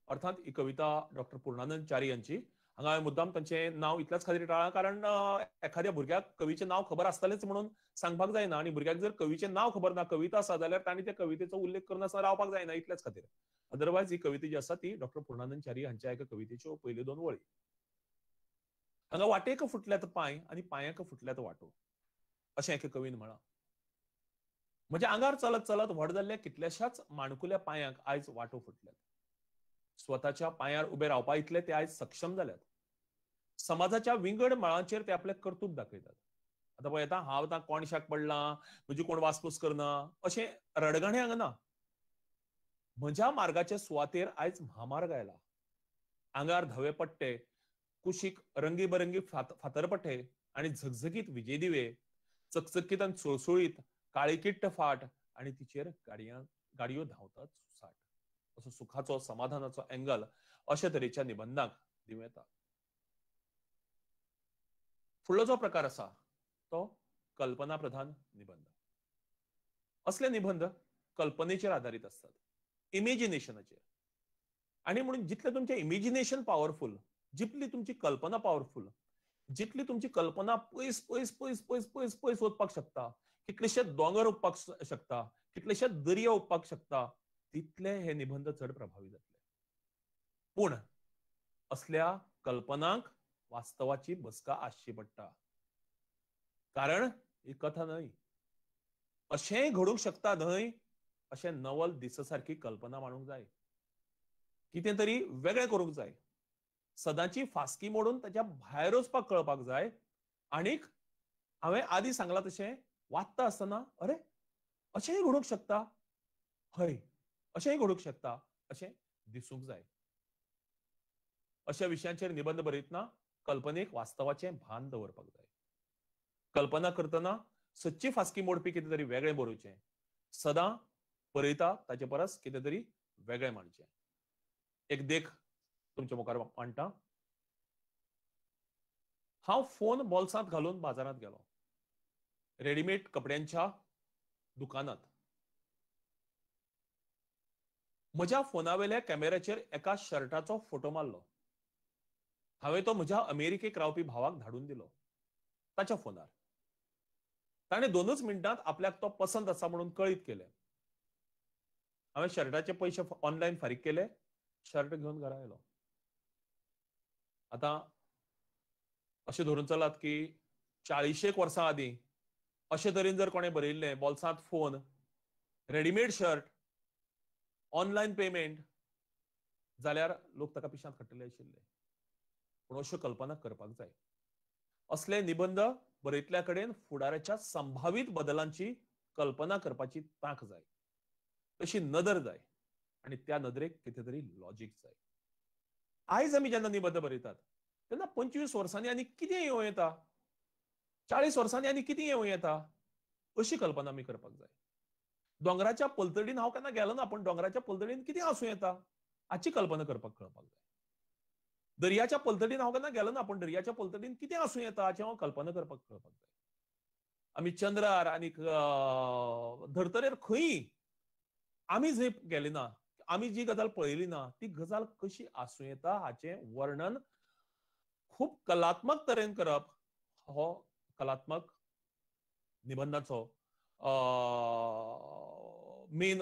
अर्थात ही कविता डॉक्टर पूर्णानंद च्यारी यांची. हांगा हांवें मुद्दाम तांचें नांव इतल्याच खातीर टाळ्ळां कारण एखाद्या भुरग्याक कवीचें नांव खबर आसतलेंच म्हणून सांगपाक जायना आनी भुरग्याक जर कवीचें नांव खबर ना, कविता आसा जाल्यार तांणी त्या कवितेचो उल्लेख करनासतना रावपाक जायना इतल्याच खातीर. अदरवायज ही कविता जी आसा ती डॉक्टर पूर्णानंद च्यारी हांच्या एका कवितेच्यो पयल्यो 2 वळी. हांगा वाटेक फुटल्यात पांय आनी पांयाक फुटल्यात वाटो, अशें एका कवीन म्हळां. म्हज्या आंगार चलत चलत व्हड जाल्ल्या कितल्याशाच माणकुल्या पांयांक आयज वाटो फुटल्यात. स्वताच्या पांयार उबे रावपा इतले ते आयज सक्षम जाल्यात. समाजाच्या विंगड मळांचेर ते आपले कर्तुब दाखयतात. आतां पळय येता हांव आतां कोणशाक पडलां, म्हजी कोण वासपूस करना अशें रडगाणें हांगा ना. म्हज्या मार्गाच्या सुवातेर आयज म्हामार्ग आयला. आंगार धवे पट्टे, कुशीक रंगीबरंगी फातरपट्टे आनी झगझगीत विजे दिवे, चकचकीत आनी सुळसुळीत काळीकिट्ट फाट आनी तिचेर गाडयो धांवतात सुसाट. असो सुखाचो समाधानाचो एंगल अशे तरेच्या निबंधांक दिवं येता. फुडलो जो प्रकार आसा तो कल्पना प्रधान निबंध. असले निबंध कल्पनेचेर आधारित असतात, इमेजिनेशनाचेर. आणि म्हणून जितले तुमचे इमेजिनेशन पॉवरफुल, जितली तुमची कल्पना पॉवरफुल, जितली तुमची कल्पना पयस पयस पयस पयस पयस पयस वचपाक शकता, कितलेशे दोंगर ओंपपाक शकता, कितलेशे दर्या ओंपपाक शकता, तितले हे निबंध चड प्रभावी जातले. पूण असल्या कल्पनांक वास्तवाची बसका आसची पडटा. कारण ही कथा न्हय, अशेंय घडूंक शकता न्हय अशें नवल दिससारखी कल्पना मांडूंक जाय. कितें तरी वेगळें करूंक जाय. सदांची फासकी मोडून ताच्या भायर वचपाक कळपाक जाय. आनीक हांवें आदीं सांगलां तशें वाचता आसतना अरे अशेंय घडूंक शकता, हय अशेंय घडूंक शकता अशें दिसूंक जाय. अशा विशयांचेर निबंध बरयतना कल्पनेक वास्तवाचें भान दवरपाक जाय. कल्पना करतना सच्ची फासकी मोडपी कितें तरी वेगळें बरोवचें. सदां बरयता ताचे परस कितें तरी वेगळें मांडचें. एक देख तुमच्या मुखार मांडटा. हांव फोन बॉल्सांत घालून बाजारांत गेलो. रेडीमेड कपड्यांच्या दुकानांत. म्हज्या फोनावेल्या कॅमेऱ्याचेर एका शर्टाचो फोटो मारलो. हांवें तो म्हज्या अमेरिकेक रावपी भावाक धाडून दिलो ताच्या फोनार. ताणें 2च मिनटांत आपल्याक तो पसंत आसा म्हणून कळीत केलें. हांवें शर्टाचे पयशे ऑनलायन फारीक केले. शर्ट घेवन घरा आयलो. आतां अशें धरून चलात की 40 वर्सां आदीं अशे तरेन जर कोणें बरयल्लें बॉल्सांत phone, readymade shirt, online payment जाल्यार लोक ताका पिश्यांत हाडटले आशिल्ले. पूण अश्यो कल्पना करपाक जाय. असले निबंध बरयतल्या कडेन फुडाराच्या संभावीत बदलांची कल्पना करपाची तांक जाय, तशी नदर जाय, आणि त्या नदरेक कितें तरी लॉजिक जाय. आयज आमी जेन्ना निबंध बरयतात तेन्ना 25 वर्सांनी आनी कितें येवं येता, 40 वर्सांनी आनी कितें येवं येता, अशी कल्पना आमी करपाक जाय. दोंगराच्या पलतडीन हांव केन्ना गेलो ना, पण दोंगराच्या पलतडीन कितें आसूं येता हाची कल्पना करपाक कळपाक जाय. दर्याच्या पलतडीन हांव केन्ना गेलो ना, पण दर्याच्या पलतडीन कितें आसूं येता हाची हांव कल्पना करपाक कळपाक जाय. आमी चंद्रार आनी धर्तरेर खंयी आमी जंय गेले ना, आमी जी गजाल पळयली ना, ती गजाल कशी आसूं येता हाचें वर्णन खूब कलात्मक तरेन करप हो कलात्मक निबंधाचो मेन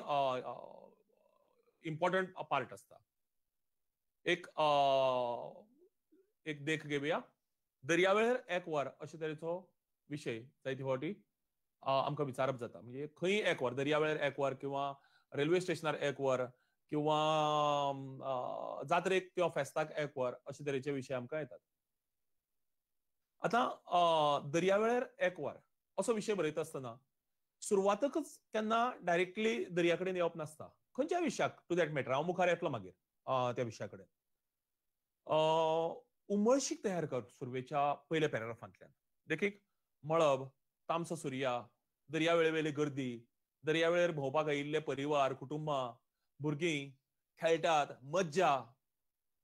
इम्पॉर्टंट पार्ट असता. एक देख घेवया. दर्यावेळेर एक वर अशे तरेचो विशय जायते फावटी आमकां विचारप जाता. म्हणजे खंय एक वर, दर्यावेळेर एक वर, किंवा रेल्वे स्टेशनार एक वर, किंवा जात्रेक किंवा फेस्ताक एक वर, अशे तरेचे विशय आमकां येतात. आतां दर्यावेळेर एक वर असो विशय बरयता आसतना सुरवातकच केन्ना डायरेक्टली दर्या कडेन येवप नासता. खंयच्या विशयाक टू दॅट मॅटर, हांव मुखार येतलो मागीर त्या विशया कडेन. उमळशीक तयार कर सुरवेच्या पयल्या पॅराग्राफांतल्यान. देखीक मळब, तामसो सुर्या, दर्यावेळेवेली गर्दी, दर्यावेळेर भोंवपाक आयिल्ले परिवार, कुटुंबां, भुरगीं खेळटात, मज्जा,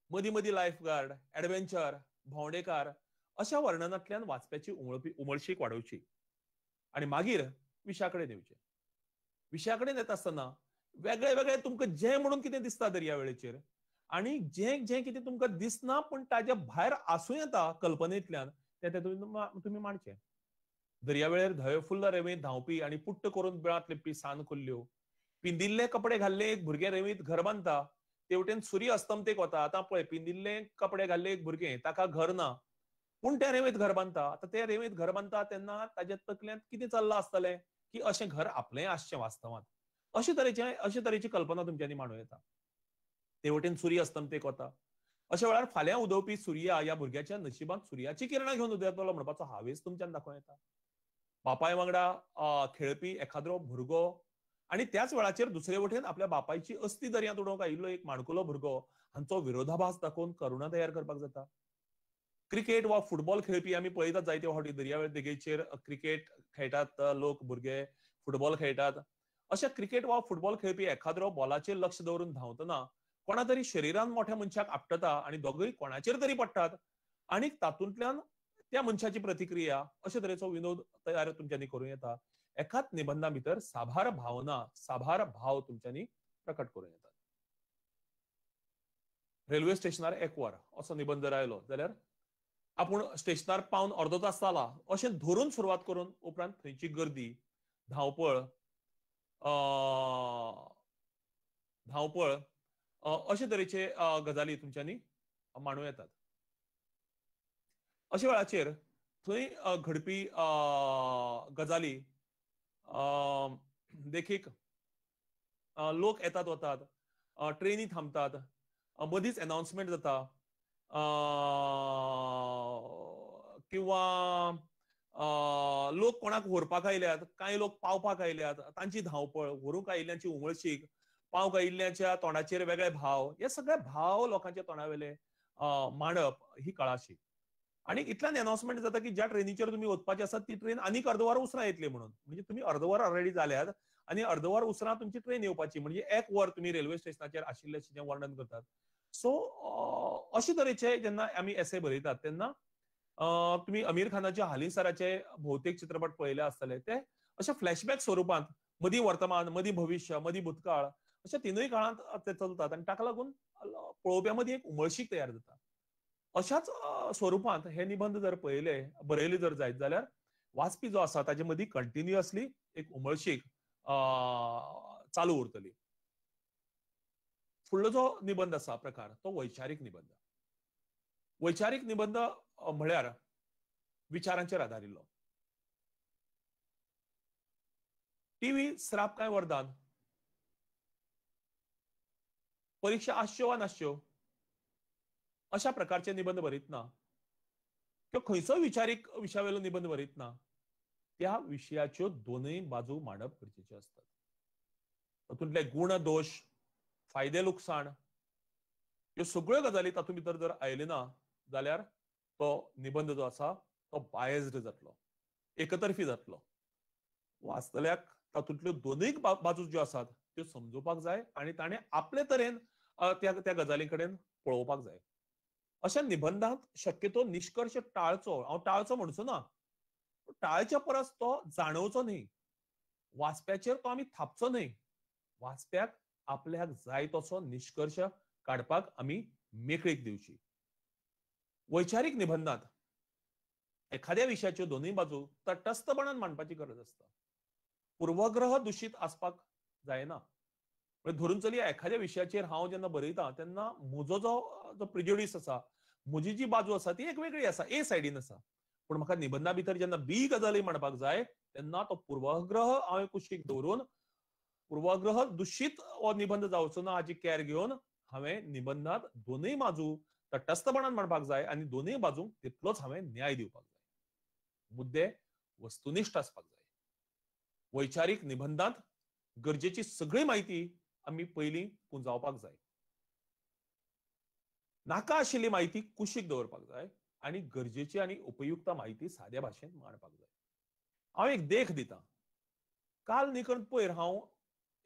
मदीं मदीं लायफ गार्ड, एडव्हेंचर, भोंवडेकार, अशा वर्णनांतल्यान वाचप्याची उमळशीक वाडोवची. आनी मागीर विशया कडेन येवचें. विशया कडेन येता आसतना वेगळे वेगळे तुमकां जें म्हणून कितें दिसता दर्यावेळेचेर, आनी जें जें कितें तुमकां दिसना पूण ताच्या भायर आसूं येता कल्पनेंतल्यान, तें तुमी मांडचें. दर्यावेळेर धवेफुल्ल रेंवेत धांवपी आनी पुट्ट करून बिळांत लेपपी सान कुल्ल्यो, पिंदिल्ले कपडे घाल्ले एक भुरगें रेंवीत घर बांदता, तेवटेन सूर्य अस्तंतेक वता. आतां पळय, पिंदिल्ले कपडे घाल्ले एक भुरगें, ताका घर ना, पूण तें रेंवेत घर बांदता. आतां तें रेंवेत घर बांदता तेन्ना ताच्या तकल्यांत कितें चल्लां आसतलें की अशें घर आपलें आसचें वास्तवांत. अशे तरेची कल्पना तुमच्यांनी मांडूं येता. तेवटेन सूर्य अस्तंतेक वता. अशा वेळार फाल्यां उदोवपी सुर्या ह्या भुरग्याच्या नशिबांत सुर्याची किरणां घेवन उदेतलो म्हणपाचो हावेस तुमच्यान दाखोवं येता. बापाय वांगडा खेळपी एखादो भुरगो, आनी त्याच वेळाचेर दुसरे वटेन आपल्या बापायची अस्थी दर्यांत उडोवंक आयिल्लो एक माणकुलो भुरगो, हांचो विरोधाभास दाखोवन करुणा तयार करपाक जाता. क्रिकेट वा फुटबॉल खेळपी आमी पळयतात जायते फावटी दर्यावेळ देगेचेर क्रिकेट खेळटात लोक, भुरगे फुटबॉल खेळटात. अशा क्रिकेट वा फुटबॉल खेळपी एखादो बॉलाचेर लक्ष दवरून धांवतना कोणा तरी शरिरान मोठ्या मनशाक आपटता आनी दोगूय कोणाचेर तरी पडटात, आनी तातूंतल्यान त्या मनशाची प्रतिक्रिया, अशे तरेचो विनोद तयार तुमच्यांनी करूं येता. एकाच निबंधा भितर साबार भावना, साबार भाव तुमच्यांनी प्रकट करूं येतात. रेल्वे स्टेशनार एक वर असो निबंध आयलो जाल्यार आपूण स्टेशनार पावन अर्दो तास जाला अशें धरून सुरवात करून उपरांत थंयची गर्दी, धांवपळ, अशे तरेचे गजाली तुमच्यांनी मांडूं येतात. अशा वेळाचेर थंय घडपी गजाली, देखीक लोक येतात वतात, ट्रेनी थांबतात, मदींच अनाउन्समेंट जाता, किंवा लोक कोणाक व्हरपाक आयल्यात, कांय लोक पावपाक आयल्यात, तांची धांवपळ, व्हरूंक आयिल्ल्यांची उमळशीक, पावंक आयिल्ल्याच्या तोंडाचेर वेगळे भाव, हे सगळे भाव लोकांच्या तोंडावेले मांडप ही कळाशी. आनी इतल्यान अनाउन्समेंट जाता की ज्या ट्रेनीचेर तुमी वचपाचे आसात ती ट्रेन आनीक अर्दवर उसरां येतली म्हणून. म्हणजे तुमी अर्दवर ऑलरेडी जाल्यात आनी अर्दवर उसरां तुमची ट्रेन येवपाची, म्हणजे एक वर तुमी रेल्वे स्टेशनाचेर आशिल्ले अशें वर्णन करतात. सो अशे तरेचे जेन्ना आमी एसे बरयतात तेन्ना तुमी आमीर खानाचे हालींसराचे भोवतेक चित्रपट पळयले आसतले. ते अशे फ्लॅशबॅक स्वरुपांत मदीं वर्तमान, मदीं भविश्य, मदीं भूतकाळ अशा तिनूय काळांत ते चलतात, आनी ताका लागून पळोवप्या मदीं एक उमळशीक तयार जाता. अशाच स्वरुपांत हे निबंध जर बरयले जर जायत जाल्यार वाचपी जो आसा ताचे मदीं कंटिन्युअसली एक उमळशीक चालू उरतली. फुडलो जो निबंध आसा प्रकार तो वैचारीक निबंध. वैचारीक निबंध म्हळ्यार विचारांचेर आदारिल्लो. टीव्ही श्राप काय वरदान, परीक्षा आसच्यो वा नासच्यो, अशा प्रकारचे निबंध बरयतना किंवा खंयचो विचारीक विशयावेलो निबंध बरयतना त्या विशयाच्यो दोनूय बाजू मांडप गरजेचे असतात. तातूंतले गुण दोष, फायदे लुकसाण ह्यो सगळ्यो गजाली तातूंत भितर जर आयल्यो ना जाल्यार तो निबंध जो आसा तो बायस्ड जातलो, एकतर्फी जातलो. वाचतल्याक तातूंतल्यो दोनूय बाजू ज्यो आसात त्यो समजुपाक जाय आनी ताणें आपले तरेन त्या गजाली कडेन पळोवपाक जाय. अशा निबंधांत शक्यतो निष्कर्श टाळचो, हांव टाळचो म्हणचो ना, टाळच्या परस तो जाणवचो न्ही, वाचप्याचेर तो आमी थापचो न्ही. वाचप्याक आपल्याक जाय तसो निष्कर्श काडपाक आमी मेकळीक दिवची. वैचारीक निबंधांत एखाद्या विशयाच्यो दोनूय बाजू तटस्थपणान मांडपाची गरज आसता. पूर्वग्रह दूषित आसपाक जायना. धरून चलया एखाद्या विशयाचेर हांव जेन्ना बरयता तेन्ना म्हजो जो प्रिज्युडीस आसा, म्हजी जी बाजू आसा ती एक वेगळी आसा, ए सायडीन आसा. पूण म्हाका निबंधा भितर जेन्ना बी गजाली मांडपाक जाय तेन्ना तो पूर्वग्रह हांवें कुशीक दवरून पूर्वग्रह दूषित हो निबंध जावचो ना हाची कॅर घेवन हांवें निबंधांत दोनूय बाजू तटस्थपणान मांडपाक जाय आनी दोनूय बाजूंक तितलोच हांवें न्याय दिवपाक जाय. मुद्दे वस्तुनिश्ठ आसपाक जाय. वैचारीक निबंधांत गरजेची सगळी माहिती आमी पयलीं पुंजावपाक जाय. नाका आशिल्ली माहिती कुशीक दवरपाक जाय आनी गरजेची आनी उपयुक्त माहिती साद्या भाशेन मांडपाक जाय. हांव एक देख दितां. काल निकण पयर हांव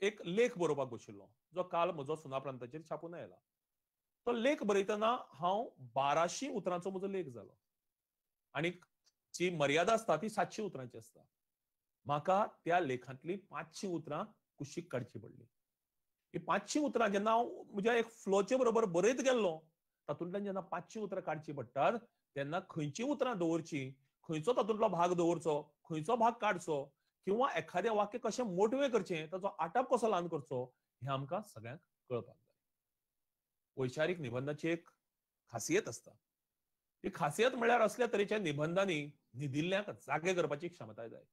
एक लेख बरोवपाक बशिल्लो जो काल म्हजो सुना प्रांताचेर छापून आयला. तो लेख बरयतना हांव 1200 उतरांचो म्हजो लेख जालो आनी जी मर्यादा आसता ती 700 उतरांची आसता. म्हाका त्या लेखांतली 500 उतरां कुशीक काडची पडली. ही 500 उतरां जेन्ना हांव म्हज्या एक फ्लोचे बरोबर बरयत गेल्लो तातूंतल्यान जेन्ना 500 उतरां काडची पडटात तेन्ना खंयची उतरां दवरची, खंयचो तातूंतलो भाग दवरचो, खंयचो भाग काडचो किंवा एखादें वाक्य कशें मोटवे करचें, ताचो आटाप कसो ल्हान करचो हें आमकां सगळ्यांक कळपाक जाय. वैचारीक निबंधाची एक खासियत आसता. ही खासियत म्हळ्यार असल्या तरेच्या निबंधांनी न्हिदिल्ल्यांक जागे करपाची क्षमताय जाय.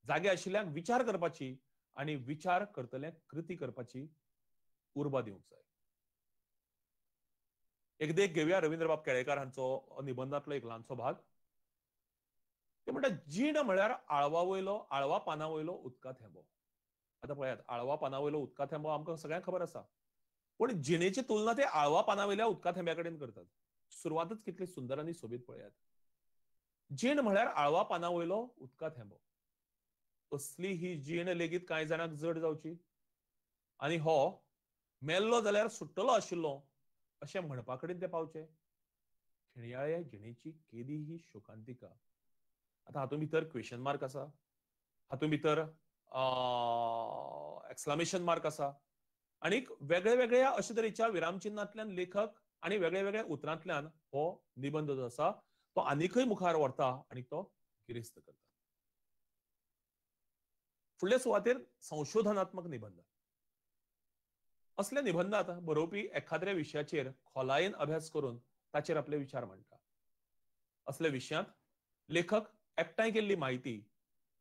जागे आशिल्ल्यांक विचार करपाची आनी विचार करतल्यांक कृती करपाची उर्बा दिवंक जाय. एक देख घेवया रवींद्रबाब केळेकार हांचो निबंधांतलो एक ल्हानसो भाग. ते म्हणटा जीण म्हळ्यार आळवा पाना वयलो उदका थेंबो. आतां पळयात, आळवा पाना वयलो उदका थेंबो आमकां सगळ्यांक खबर आसा. पूण जिणेची तुलना ते आळवा पाना वयल्या उदका थेंब्या कडेन करतात. सुरवातच कितली सुंदर आनी सोबीत पळयात. जीण म्हळ्यार आळवा पाना वयलो उदका थेंबो. असली ही जीण लेगीत कांय जाणांक जड जावची आनी हो मेल्लो जाल्यार सुट्टलो आशिल्लो अशें म्हणपा कडेन ते पावचे. खिणयाळ्या जिणेची केदी ही शोकांतिका. आतां हातूंत भितर क्वेश्चन मार्क आसा, हातूंत भितर एक्सक्लामेशन मार्क आसा आनीक वेगळ्या वेगळ्या अशे तरेच्या विरामचिन्नांतल्यान लेखक आनी वेगळ्या वेगळ्या उतरांतल्यान हो निबंध जो आसा तो आनीकय मुखार व्हरता आनी तो गिरेस्त करता. फुडले सुवातेर संशोधनात्मक निबंध. असल्या निबंधांत बरोवपी एखाद्या विशयाचेर खोलायेन अभ्यास करून ताचेर आपले विचार मांडटा. असल्या विशयांत लेखक एकठांय केल्ली म्हायती,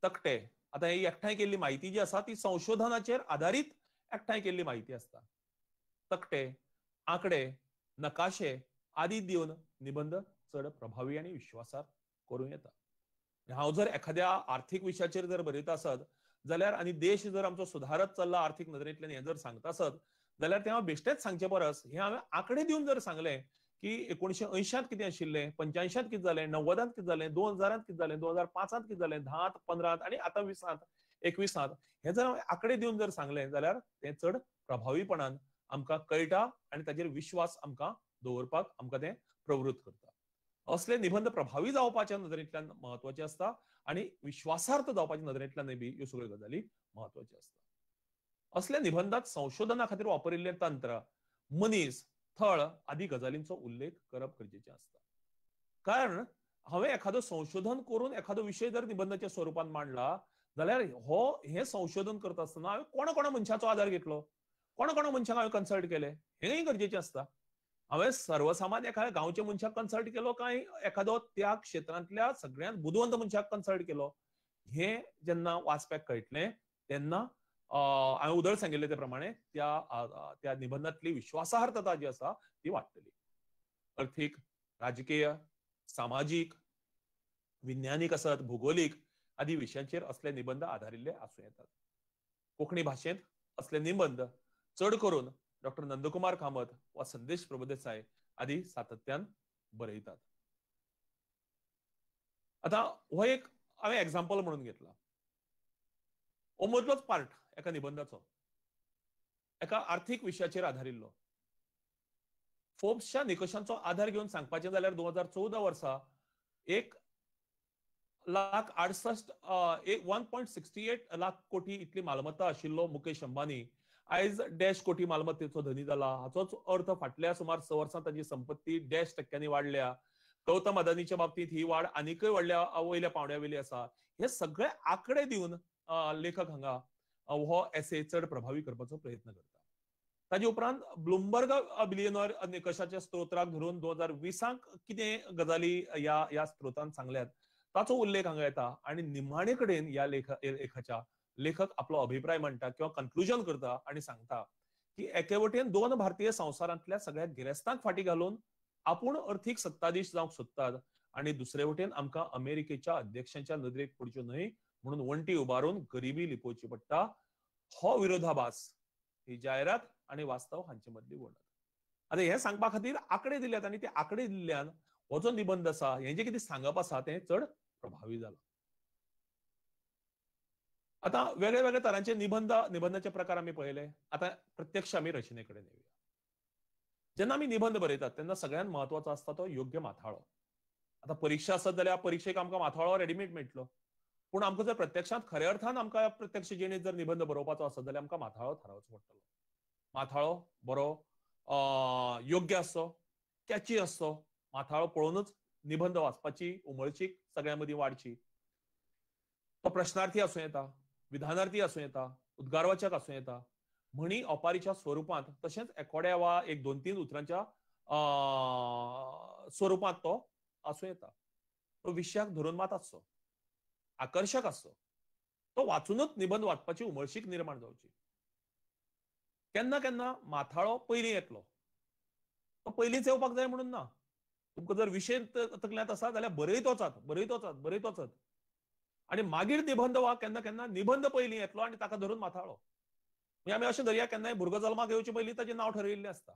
तकटे, आतां ही एकठांय केल्ली म्हायती जी आसा ती संशोधनाचेर आधारीत एकठांय केल्ली म्हायती आसता. तकटे, आंकडे, नकाशे आदी दिवन निबंध चड प्रभावी आनी विश्वासार्ह करूं येता. हांव जर एखाद्या आर्थीक विशयाचेर जर बरयता आसत जाल्यार आनी देश जर आमचो सुदारत चल्ला आर्थीक नदरेंतल्यान हें जर सांगता आसत जाल्यार तें हांव बेश्टेच सांगचे परस हें हांवें आंकडे दिवन जर सांगलें की 1980त कितें आशिल्लें, 85त कितें जालें, 90त कितें जालें, 2000त कितें जालें, 2005त कितें जालें, 10त, 15त आनी आतां 20त, 21त हें जर हांवें आंकडे दिवन जर सांगलें जाल्यार तें चड प्रभावीपणान आमकां कळटा आनी ताचेर विश्वास आमकां दवरपाक आमकां तें प्रवृत्त करता. असले निबंध प्रभावी जावपाच्या नदरेंतल्यान म्हत्वाचे आसता आनी विश्वासार्थ जावपाच्या नदरेंतल्यानय बी ह्यो सगळ्यो गजाली म्हत्वाच्यो आसता. असल्या निबंधांत संशोधना खातीर वापरिल्लें तंत्र, मनीस, थळ आदी गजालींचो उल्लेख करप गरजेचें आसता. कारण हांवें एखादो संशोधन करून एखादो विशय जर निबंधाच्या स्वरुपान मांडला जाल्यार हें संशोधन करता आसतना हांवें कोणा मनशाचो आदार घेतलो, कोणा मनशाक हांवें कन्सल्ट केलें हेंय गरजेचें आसता. हांवें सर्वसामान्य एखाद्या गांवच्या मनशाक कन्सल्ट केलो काय एखादो त्या क्षेत्रांतल्या सगळ्यांत बुदवंत मनशाक कन्सल्ट केलो हें जेन्ना वाचप्याक कळटलें तेन्ना हांवें उदळ सांगिल्लें ते प्रमाणे त्या निबंधांतली विश्वासार्हता जी आसा ती वाडटली. अर्थीक, राजकीय, सामाजीक विज्ञानीक असत, भूगोलिक आदी विशयांचेर असले निबंध आधारिल्ले आसूं येतात. कोंकणी भाशेंत असले निबंध चड करून डॉक्टर नंदकुमार कामत वा संदेश प्रभुदेसाय आदी सातत्यान बरयतात. आता हो एक हांवें एग्जाम्पल म्हणून घेतला. हो मदलोच पार्ट एका निबंधाचो, एका आर्थीक विशयाचेर आधारिल्लो. फोर्ब्सच्या निकशांचो आधार घेवन सांगपाचें जाल्यार 2014 वर्सा 1,68,1.68 लाख कोटी इतली मालमत्ता आशिल्लो मुकेश अंबानी आयज डॅश कोटी मालमत्तेचो धनी जाला. हाचोच अर्थ फाटल्या सुमार 6 वर्सांत ताची संपत्ती डॅश टक्क्यांनी वाडल्या. गौतम अदानीच्या बाबतींत ही वाड आनीकय व्हडल्या वयल्या पावंड्यावेली आसा. हे सगळे आकडे दिवन लेखक हांगा हो एसे चड प्रभावी करपाचो प्रयत्न करता. ताजे उपरांत ब्लूमबर्ग बिलियनर निकशाच्या स्त्रोत्राक धरून 2020 कितें गजाली ह्या स्त्रोतान सांगल्यात ताचो उल्लेख हांगा येता. आनी निमाणे कडेन ह्या लेखाच्या लेखक आपलो अभिप्राय मांडटा किंवा कन्क्लुजन करता आनी सांगता की एके वटेन 2 भारतीय संवसारांतल्या सगळ्या गिरेस्तांक फाटी घालून आपूण अर्थीक सत्ताधीश जावंक सोदतात आनी दुसरे वटेन आमकां अमेरिकेच्या अध्यक्षांच्या नदरेक पडच्यो न्हय म्हणून वण्टी उबारून गरिबी लिपोवची पडटा. हो विरोधाभास, ही जायरात आनी वास्तव हांचे मदली वणत. आतां हे सांगपा खातीर आकडे दिल्यात आनी ते आकडे दिल्ल्यान हो जो निबंध आसा हें जें कितें सांगप आसा तें चड प्रभावी जालां. आता वेगळे वेगळे तरांचे निबंधाचे प्रकार आमी पळयले. आता प्रत्यक्ष आमी रचने कडेन येवया. जेन्ना आमी निबंध बरयतात तेन्ना सगळ्यात म्हत्वाचो आसता तो योग्य माथाळो. आता परीक्षा आसत जाल्यार परीक्षेक आमकां माथाळो रेडीमेड मेळटलो. पूण आमकां जर प्रत्यक्षांत खऱ्या अर्थान आमकां प्रत्यक्ष जिणेंत जर निबंध बरोवपाचो आसत जाल्यार आमकां माथाळो थारावचो पडटलो. माथाळो बरो योग्य आसचो, कॅची आसचो. माथाळो पळोवनूच निबंध वाचपाची उमळशीक सगळ्यां मदीं वाडची. तो प्रश्नार्थी आसूं येता, विधानार्थी आसूं येता, उद्गारवाचक आसूं येता, म्हणी ओपारीच्या स्वरुपांत तशेंच एकोड्या वा एक 2-3 उतरांच्या स्वरुपांत तो आसूं येता. तो विशयाक धरून मात आसचो, आकर्शक आसचो. तो वाचूनच निबंध वाचपाची उमळशीक निर्माण जावची. केन्ना केन्ना माथाळो पयलीं येतलो. तो पयलींच येवपाक जाय म्हणून ना. तुमकां जर विशय तकल्यांत आसा जाल्यार बरयत वचत आनी मागीर निबंध वा केन्ना केन्ना निबंध पयलीं येतलो आनी ताका धरून माथाळो. म्हणजे आमी अशें धरया केन्नाय भुरगो जल्माक येवचे पयलीं ताचें नांव ठरयिल्लें आसता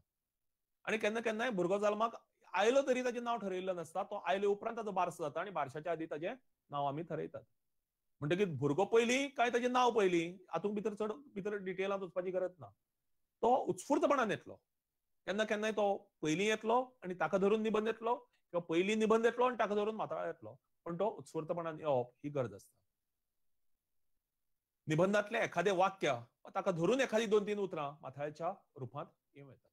आनी केन्ना केन्नाय भुरगो जल्माक आयलो तरी ताचें नांव ठरयिल्लें नासता. तो आयले उपरांत ताचो बारसो जाता आनी बारशाच्या आदीं ताचें नांव आमी थरयतात. म्हणटकीर भुरगो पयलीं काय ताचें नांव पयलीं हातूंत भितर डिटेलांत वचपाची गरज ना. तो उत्स्फूर्तपणान येतलो. केन्ना केन्नाय तो पयलीं येतलो आनी ताका धरून निबंध येतलो किंवा पयलीं निबंध येतलो आनी ताका धरून माथाळो येतलो. पण तो उत्स्फूर्तपणान येवप ही गरज आसता. निबंधांतले एखादे वाक्य ताका धरून एखादी 2-3 उतरां माथाळ्याच्या रुपांत येवं येतात.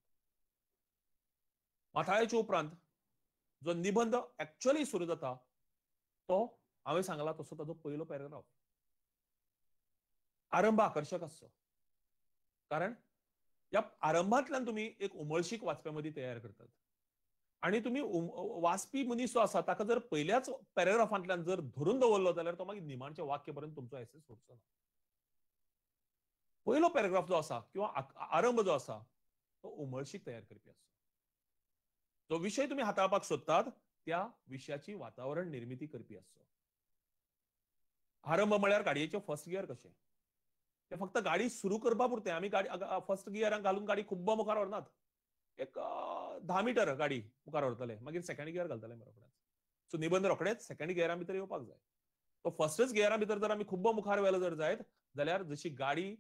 माथाळ्याच्या उपरांत जो निबंध एक्चुअली सुरू जाता तो हांवें सांगला तसो ताचो पयलो पॅराग्राफ. आरंभ आकर्शक आसचो. कारण या आरंभांतल्यान तुमी एक उमळशीक वाचप्या मदीं तयार करतात आनी तुमी वाचपी मनीस जो आसा ताका जर पयल्याच पॅराग्राफांतल्यान जर धरून दवरलो जाल्यार तो मागीर निमाणच्या वाक्य पर्यंत तुमचो एसे सोडचो ना. पयलो पॅराग्राफ जो आसा किंवा आरंभ जो आसा तो उमळशीक तयार करपी आसचो. जो विशय तुमी हाताळपाक सोदतात त्या विशयाची वातावरण निर्मिती करपी आसचो. आरंभ म्हळ्यार गाडयेचें फर्स्ट गियर कशें. ते फक्त गाडी सुरू करपा पुरतें. आमी गाडी फर्स्ट गियराक घालून गाडी खूब मुखार व्हरनात. एक 10 मीटर गाडी मुखार व्हरतले मागीर सेकंड गियर घालतले रोखडेच. सो निबंध रोखडेच सेकंड गियरा भितर येवपाक जाय. तो फर्स्टच गियरा भितर जर आमी खूब मुखार व्हेलो जर जायत जाल्यार जशी गाडी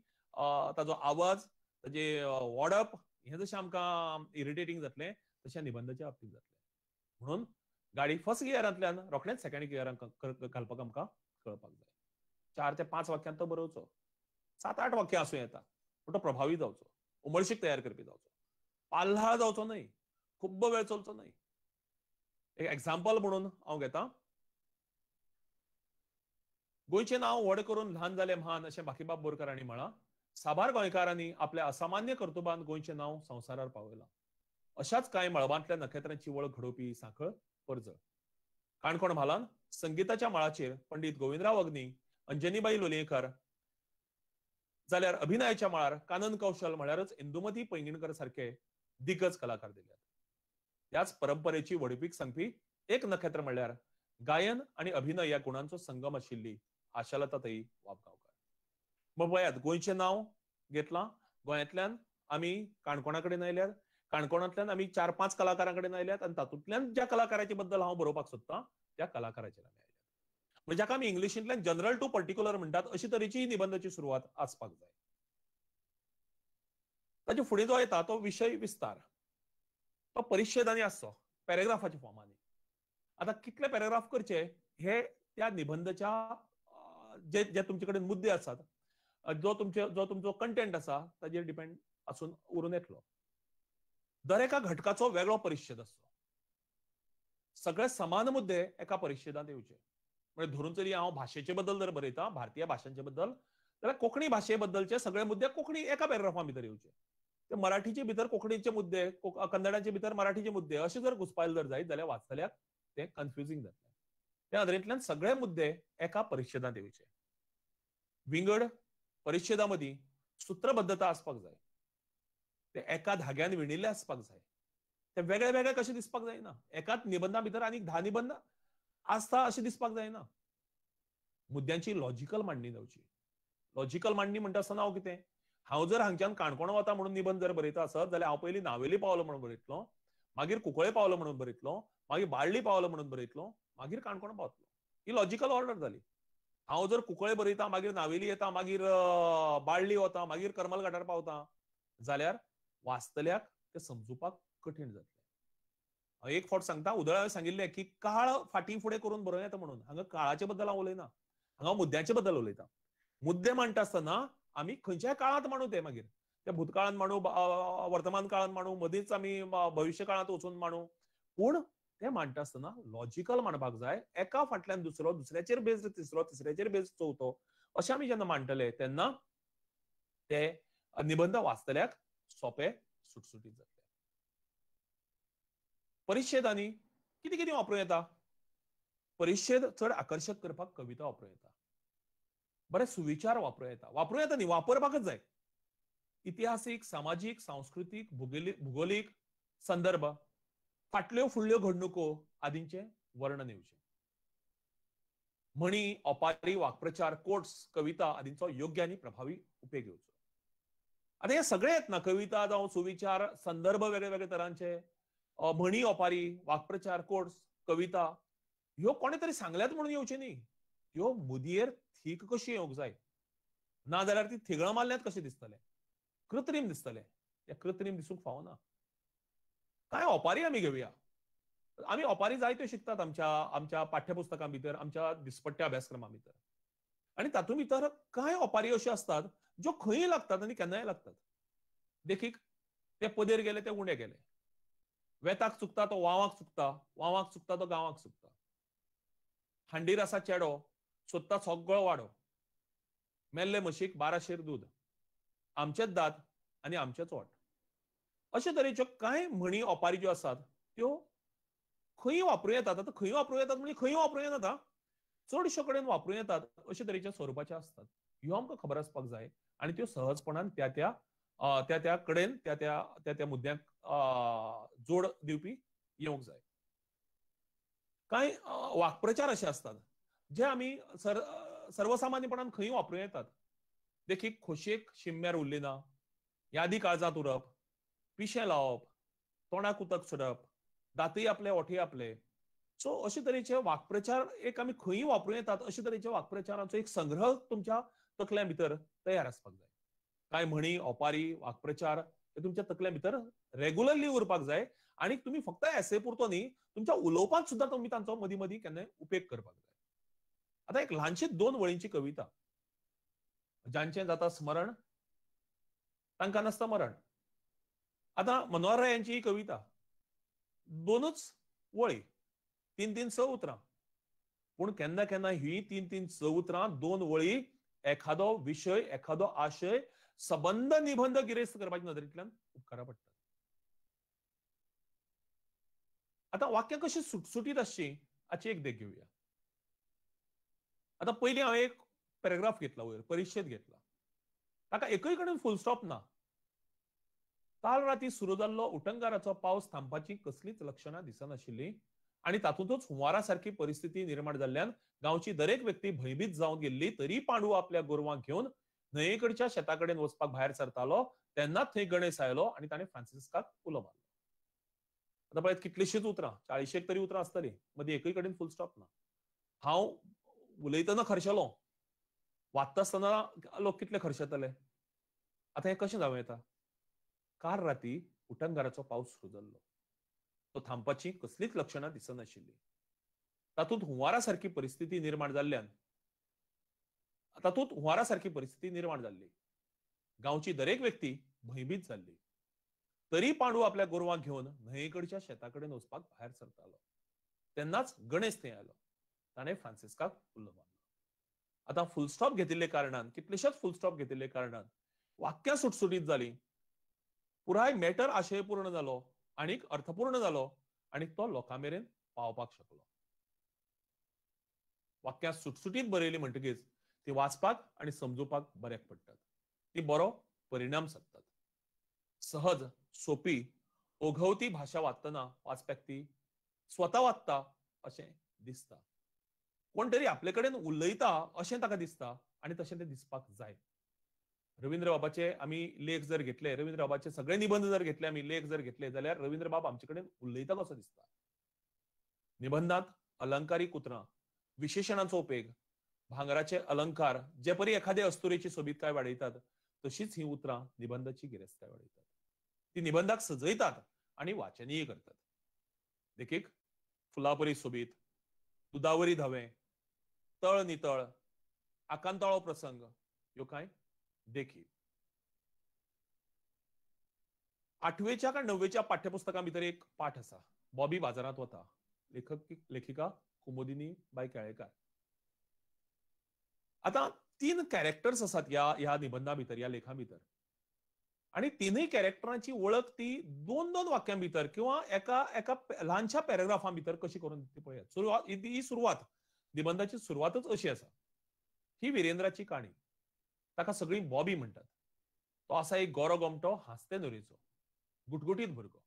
ताजो आवाज ताजे ओडप हें जशें आमकां इरिटेटींग जातलें तशें निबंधाच्या बाबतींत जातलें. म्हणून गाडी फर्स्ट गियरांतल्यान रोखडेच सेकंड गियराक घालपाक आमकां कळपाक जाय. 4 ते 5 वाक्यांत तो बरोवचो. 7-8 वाक्यां आसूं येता पूण तो प्रभावी जावचो, उमळशीक तयार करपी जावचो. पाल्हाळ जावचो न्हय, खूब वेळ चलचो न्हय. एक एग्जाम्पल म्हणून हांव घेतां. गोंयचें नांव व्हड करून ल्हान जालें म्हान अशें बाकीबाब बोरकारांनी म्हळां. साबार गोंयकारांनी आपल्या असामान्य कर्तुबान गोंयचें नांव संवसारार पावयलां. अशाच कांय मळबांतल्या नखेत्रांची वळख घडोवपी सांखळ परजळ. काणकोण म्हालांत संगीताच्या मळाचेर पंडीत गोविंदराव अग्नी, अंजनीबाई लोलयेकर जाल्यार अभिनयाच्या मळार कानन कौशल म्हळ्यारच इंदुमती पैंगीणकर सारखे दिग्गज कलाकार दिल्यात. त्याच परंपरेची वडपीक सांगपी एक नखेत्र म्हळ्यार गायन आणि अभिनय या गुणांचो संगम आशिल्ली आशालताताई वाबगांवकर. मग पळयात गोंयचें नांव घेतलां. गोंयांतल्यान आमी काणकोणा कडेन आयल्यात. काणकोणांतल्यान आमी 4-5 कलाकारां कडेन आयल्यात आनी तातूंतल्यान ज्या कलाकाराचे बद्दल हांव बरोवपाक सोदतां त्या कलाकाराचेर आमी आयल्यात. म्हणजे जाका आमी इंग्लिशींतल्यान जनरल टू पर्टिक्युलर म्हणटात अशी तरेची ही निबंधाची सुरवात आसपाक जाय. ताचे फुडें जो येता तो विशय विस्तार. तो परिच्छेदांनी आसचो, पॅरेग्राफाच्या फॉर्मांनी. आता कितले पॅरेग्राफ करचे हे त्या निबंधाच्या जे जे तुमचे कडेन मुद्दे आसात, जो तुमचो कंटेंट आसा ताजेर डिपेंड आसून उरून येतलो. दर एका घटकाचो वेगळो परिच्छेद आसचो. सगळे समान मुद्दे एका परिच्छेदांत येवचे. म्हणजे धरून जरी हांव भाशेचे बद्दल जर बरयता, भारतीय भाशांचे बद्दल, जाल्यार कोंकणी भाशे बद्दलचे सगळे मुद्दे कोंकणी एका पॅरेग्राफा भितर येवचे. ते मराठीचे भितर कोंकणीचे मुद्दे, कन्नडाचे भितर मराठीचे मुद्दे अशे जर घुसपायले जर जायत जाल्यार वाचतल्याक ते कन्फ्युजिंग जातले. त्या नदरेंतल्यान सगळे मुद्दे एका परिच्छेदांत येवचे. विंगड परिच्छेदा मदीं सूत्रबद्धता आसपाक जाय. ते एका धाग्यान विणिल्ले आसपाक जाय. ते वेगळे वेगळे कशे दिसपाक जायना. एकाच निबंधा भितर आनीक 10 निबंध आसता अशें दिसपाक जायना. मुद्द्यांची लॉजिकल मांडणी जावची. लॉजिकल मांडणी म्हणटा आसतना हांव कितें, हांव जर हांगच्यान काणकोण वता म्हणून निबंध जर बरयता आसत जाल्यार हांव पयलीं नावेली पावलो म्हणून बरयतलो, मागीर कुंकळे पावलो म्हणून बरयतलो, मागीर बाळ्ळी पावलो म्हणून बरयतलो, मागीर काणकोण पावतलो. ही लॉजिकल ऑर्डर जाली. हांव जर कुंकळे बरयता, मागीर नावेली येता, मागीर बाळ्ळी वता, मागीर करमल घाटार पावता जाल्यार वाचतल्याक ते समजुपाक कठीण जातलें. हांव एक फावट सांगता, उदळ हांवें सांगिल्लें की काळ फाटीं फुडें करून बरोवं येता म्हणून. हांगा काळाचे बद्दल हांव उलयना, हांगा मुद्द्याचे बद्दल उलयता. मुद्दे मांडटा आसतना आमी खंयच्याय काळांत मांडू ते मागीर. ते भूतकाळांत मांडू, वर्तमान काळांत मांडू, मदींच आमी भविश्य काळांत वचून मांडू. पूण ते मांडटा आसतना लॉजिकल मांडपाक जाय. एका फाटल्यान दुसरो, दुसऱ्याचेर बेस्ड तिसरो, तिसऱ्याचेर बेस्ड चवथो अशें आमी जेन्ना मांडटले तेन्ना ते निबंध वाचतल्याक सोपे सुटसुटीत जातले. परिच्छेदांनी कितें कितें वापरूं येता? परिच्छेद चड आकर्शक करपाक कविता वापरूं येता. बरे सुविचार वापरूं येता. वापरूं येता न्ही, वापरपाकच जाय. इतिहासीक, सामाजीक, सांस्कृतीक, भूगोलीक संदर्भ, फाटल्यो फुडल्यो घडणुको आदींचे वर्णन येवचें. म्हणी, ओपारी, वाक्प्रचार, कोट्स, कविता आदींचो योग्य आनी प्रभावी उपेग घेवचो. आता हे सगळे येत ना, कविता जावं सुविचार, संदर्भ वेगळे वेगळे तरांचे, म्हणी, ओपारी, वाक्प्रचार, कोट्स, कविता, ह्यो कोणे तरी सांगल्यात म्हणून येवचे न्ही. ह्यो मुदयेर थीक कशी येवंक जाय. ना जाल्यार ती थिगळं मारल्यात कशें दिसतलें, कृत्रीम दिसतलें. हे कृत्रीम दिसूंक फावना. कांय ओपारी आमी घेवया. आमी ओपारी जायत्यो शिकतात आमच्या पाठ्यपुस्तकां भितर, आमच्या दिसपट्ट्या अभ्यासक्रमां भितर. आनी तातूंत भितर कांय ओपारी अश्यो आसतात ज्यो खंयय लागतात आनी केन्नाय लागतात. देखीक ते पदेर गेले ते उणे गेले. वेताक चुकता तो वावाक चुकता, वावाक चुकता तो गांवाक चुकता. हांडीर आसा चेडो, सोदता सगळो वाडो. मेल्ले म्हशीक 12 शेर दूद, आमचेच दात आनी आमचेच ओठ. अशे तरेच्यो कांय म्हणी ओपारी ज्यो आसात त्यो खंय वापरूं येतात. आतां खंय वापरूं येतात म्हणजे खंय वापरूं येनात, चडशे कडेन वापरूं येतात अशे तरेच्या स्वरुपाच्या आसतात. ह्यो आमकां खबर आसपाक जाय आनी त्यो सहजपणान त्या त्या कडेन त्या मुद्द्यांक जोड दिवपी येवंक जाय. कांय वाक्प्रचार अशे आसतात जे आमी सर्वसामान्यपणान खंय वापरूं येतात. देखीक खोशयेक शिगम्यार उरली ना, यादी काळजांत उरप, पिशें लावप, तोंडाक उदक सुटप, दातय आपले ओठय आपले. सो अशे तरेचे वाक्प्रचार एक आमी खंय वापरूं येतात अशे तरेचे वाक्प्रचारांचो एक संग्रह तुमच्या तकल्या भितर तयार आसपाक जाय. कांय म्हणी, ओपारी, वाक्प्रचार हे तुमच्या तकल्या भितर रेग्युलरली उरपाक जाय आनी तुमी फक्त एसे पुरतो न्ही, तुमच्या उलोवपाक सुद्दां तुमी तांचो मदीं मदीं केन्नाय उपेग करपाक जाय. आतां एक ल्हानशी 2 वळींची कविता. जांचें जाता स्मरण तांकां नासता मरण. आतां मनोहर रायांची ही कविता 2च वळी, 3-3 स उतरां. पूण केन्ना केन्ना ही 3-3 स उतरां 2 वळी एखादो विशय, एखादो आशय सबंद निबंध गिरेस्त करपाच्या नदरेंतल्यान उपकारा पडटा. आतां वाक्य कशी सुटसुटीत आसची हाची एक देख घेवया. आतां पयलीं हांवें एक पॅरेग्राफ घेतला वयर, परिच्छेद घेतला. ताका एकय कडेन फुल स्टॉप ना. काल राती सुरू जाल्लो उटंगाराचो पावस थांबपाची कसलीच लक्षणां दिसनाशिल्लीं आणि तातूंतच हुंवारासारखी परिस्थिती निर्माण जाल्ल्यान गांवची दरेक व्यक्ती भयभीत जावन गेल्ली तरी पांडू आपल्या गोरवांक घेवन न्हंयेकडच्या शेताकडेन वचपाक भायर सरतालो तेन्नाच थंय गणेश आयलो आणि ताणें फ्रांसिस्काक उलो मारलो. आतां पळयत कितलींशींच उतरां, 40 तरी उतरां आसतलीं, मदीं एकूय कडेन फुल स्टॉप ना. हांव उलयतना खर्शेलो, वाचता आसतना लोक कितले खर्शेतले. आतां हें कशें जावं येता? काल राती उटंगाराचो पावस सुरू जाल्लो. तो थांबपाची कसलीच लक्षणां दिसनाशिल्लीं. तातूंत हुंवारासारखी परिस्थिती निर्माण जाल्ल्यान जाल्ली. गांवची दरेक व्यक्ती भयभीत जाल्ली. तरी पांडू आपल्या गोरवांक घेवन न्हंयेकडच्या शेताकडेन वचपाक भायर सरतालो. तेन्नाच गणेश थंय आयलो. ताणें फ्रांसिस्काक उलो मारलो. आतां फुल स्टॉप घेतिल्ले कारणान, कितलेशेच फुल स्टॉप घेतिल्ले कारणान वाक्यां सुटसुटीत जालीं. पुराय मॅटर आशयपूर्ण जालो आनीक अर्थपूर्ण जालो आनी तो लोकां मेरेन पावपाक शकलो. वाक्यां सुटसुटीत बरयलीं म्हणटकीच ती वाचपाक आनी समजुपाक बऱ्याक पडटात. ती बरो परिणाम सादतात. सहज, सोपी, ओघवती भाशा वाचतना वाचप्याक ती स्वता वाचता अशें दिसता. कोण तरी आपले कडेन उलयता अशें ताका दिसता आनी तशें तें दिसपाक जाय. रवींद्र बाबाचे आमी लेख जर घेतले, रवींद्र बाबाचे सगळे निबंध जर घेतले, आमी लेख जर घेतले जाल्यार रवींद्र बाब आमचे कडेन उलयता कसो दिसता. निबंधांत अलंकारीक उतरां, विशेशणांचो उपेग, भांगराचे अलंकार जे परी एखादे अस्तुरेची सोबीतकाय वाडयतात तशीच ही उतरां निबंधाची गिरेस्तकाय वाडयतात. ती निबंधाक सजयतात आनी वाचनीय करतात. देखीक फुलापरी सोबीत, दुदावरी धवे, तळ नितळ, आकांताळो प्रसंग ह्यो कांय देखी. 8वेच्या का 9वेच्या पाठ्यपुस्तकां भितर एक पाठ आसा, बॉबी बाजारांत वता. लेखिका कुमुदिनी बाई केळेकार. आता 3 कॅरेक्टर्स आसात ह्या निबंधा भितर, ह्या लेखा भितर. आणि तिनूय कॅरेक्टरांची वळख ती 2-2 वाक्यां भितर किंवा एका ल्हानशा पॅराग्राफां भितर कशी करून दिसती पळयात. ही सुरवात, निबंधाची सुरवातच अशी आसा. ही विरेंद्राची काणी. ताका सगळी बॉबी म्हणटात. तो आसा एक गोरो गोमटो हांसते न्हंयचो, गुटगुटीत भुरगो.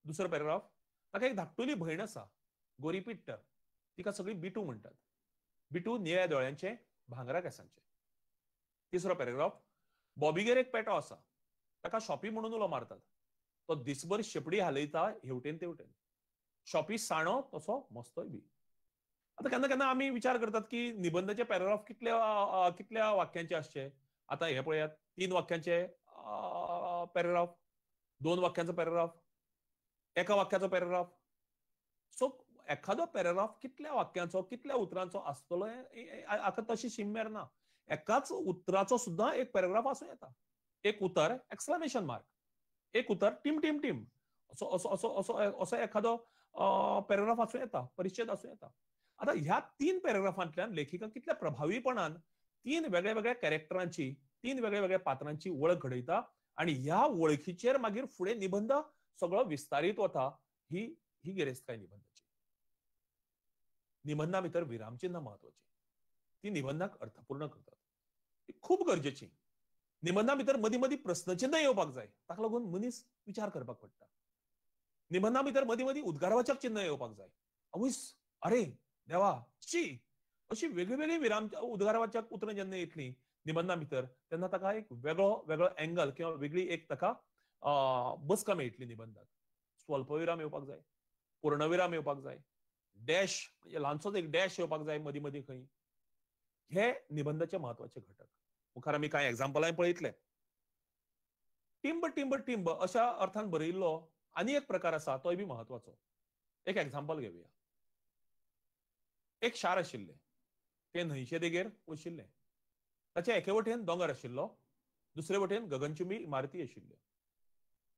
दुसरो पॅराग्राफ, ताका एक धाकटुली भयण आसा, गोरी पिट्ट. तिका सगळी बिटू म्हणटात. बिटू निळ्या दोळ्यांचे, भांगरा केसांचे. तिसरो पॅराग्राफ, बॉबीगेर एक पेटो आसा. ताका शॉपी म्हणून उलो मारतात. तो दिसभर शेपडी हालयता हेवटेन तेवटेन. शॉपी साणो तसो मस्तोय बी. आता केन्ना केन्ना आमी विचार करतात की निबंधाचे पॅराग्राफ कितल्या वाक्यांचे आसचे. आता हे पळयात, 3 वाक्यांचे पॅराग्राफ, 2 वाक्यांचो पॅराग्राफ, 1 वाक्याचो पॅराग्राफ. सो एखादो पॅराग्राफ कितल्या वाक्यांचो, कितल्या उतरांचो आसतलो हाका तशी शिम्मेर ना. एकाच उतराचो सुद्धा एक पॅराग्राफ आसूं येता. एक उतर एक्सक्लेमेशन मार्क, एक उतर टीम टीम टीम असो एखादो पॅराग्राफ आसूं येता, परिच्छेद आसूं येता. आता ह्या 3 पॅराग्राफांतल्यान लेखिका कितल्या प्रभावीपणान 3 वेगळ्या वेगळ्या कॅरेक्टरांची, 3 वेगळ्या वेगळ्या पात्रांची वळख घडयता आणि ह्या वळखीचेर मागीर फुडें निबंध सगळो विस्तारीत वता. ही गिरेस्तकाय निबंधाची. निबंधा भितर विरामचिन्ह महत्वाची. ती निबंधाक अर्थपूर्ण करतात. ती खूप गरजेची. निबंधा भितर मदीं मदीं प्रश्नचिन्ह येवपाक जाय. ताका लागून मनीस विचार करपाक पडटा. निबंधा भितर मदीं मदीं उद्गारवाचक चिन्ह येवपाक जाय. आवयस, अरे, देवा, शी, अशी वेगळी विराम उद्गारवाचक उतरां जेन्ना येतलीं निबंधा भितर, तेन्ना ताका एक वेगळो एंगल किंवा वेगळी एक ताका बसका मेळटली निबंधाक. स्वल्पविराम येवपाक जाय, पूर्णविराम येवपाक जाय, डॅश म्हणजे ल्हानसोच एक डॅश येवपाक जाय मदीं मदीं खंय. हे निबंधाचे महत्वाचे घटक. मुखार आमी कांय एग्जांपलांय पळयतले. टिंब टिंब टिंब अशा अर्थान बरयल्लो आनी एक प्रकार आसा, तोय बी महत्वाचो. एक एग्जांपल घेवया. एक शार आशिल्ले. ते न्हंयचे देगेर वशिल्ले. ताच्या एके वटेन दोंगर आशिल्लो, दुसरे वटेन गगनचुंबी इमारती आशिल्ल्यो.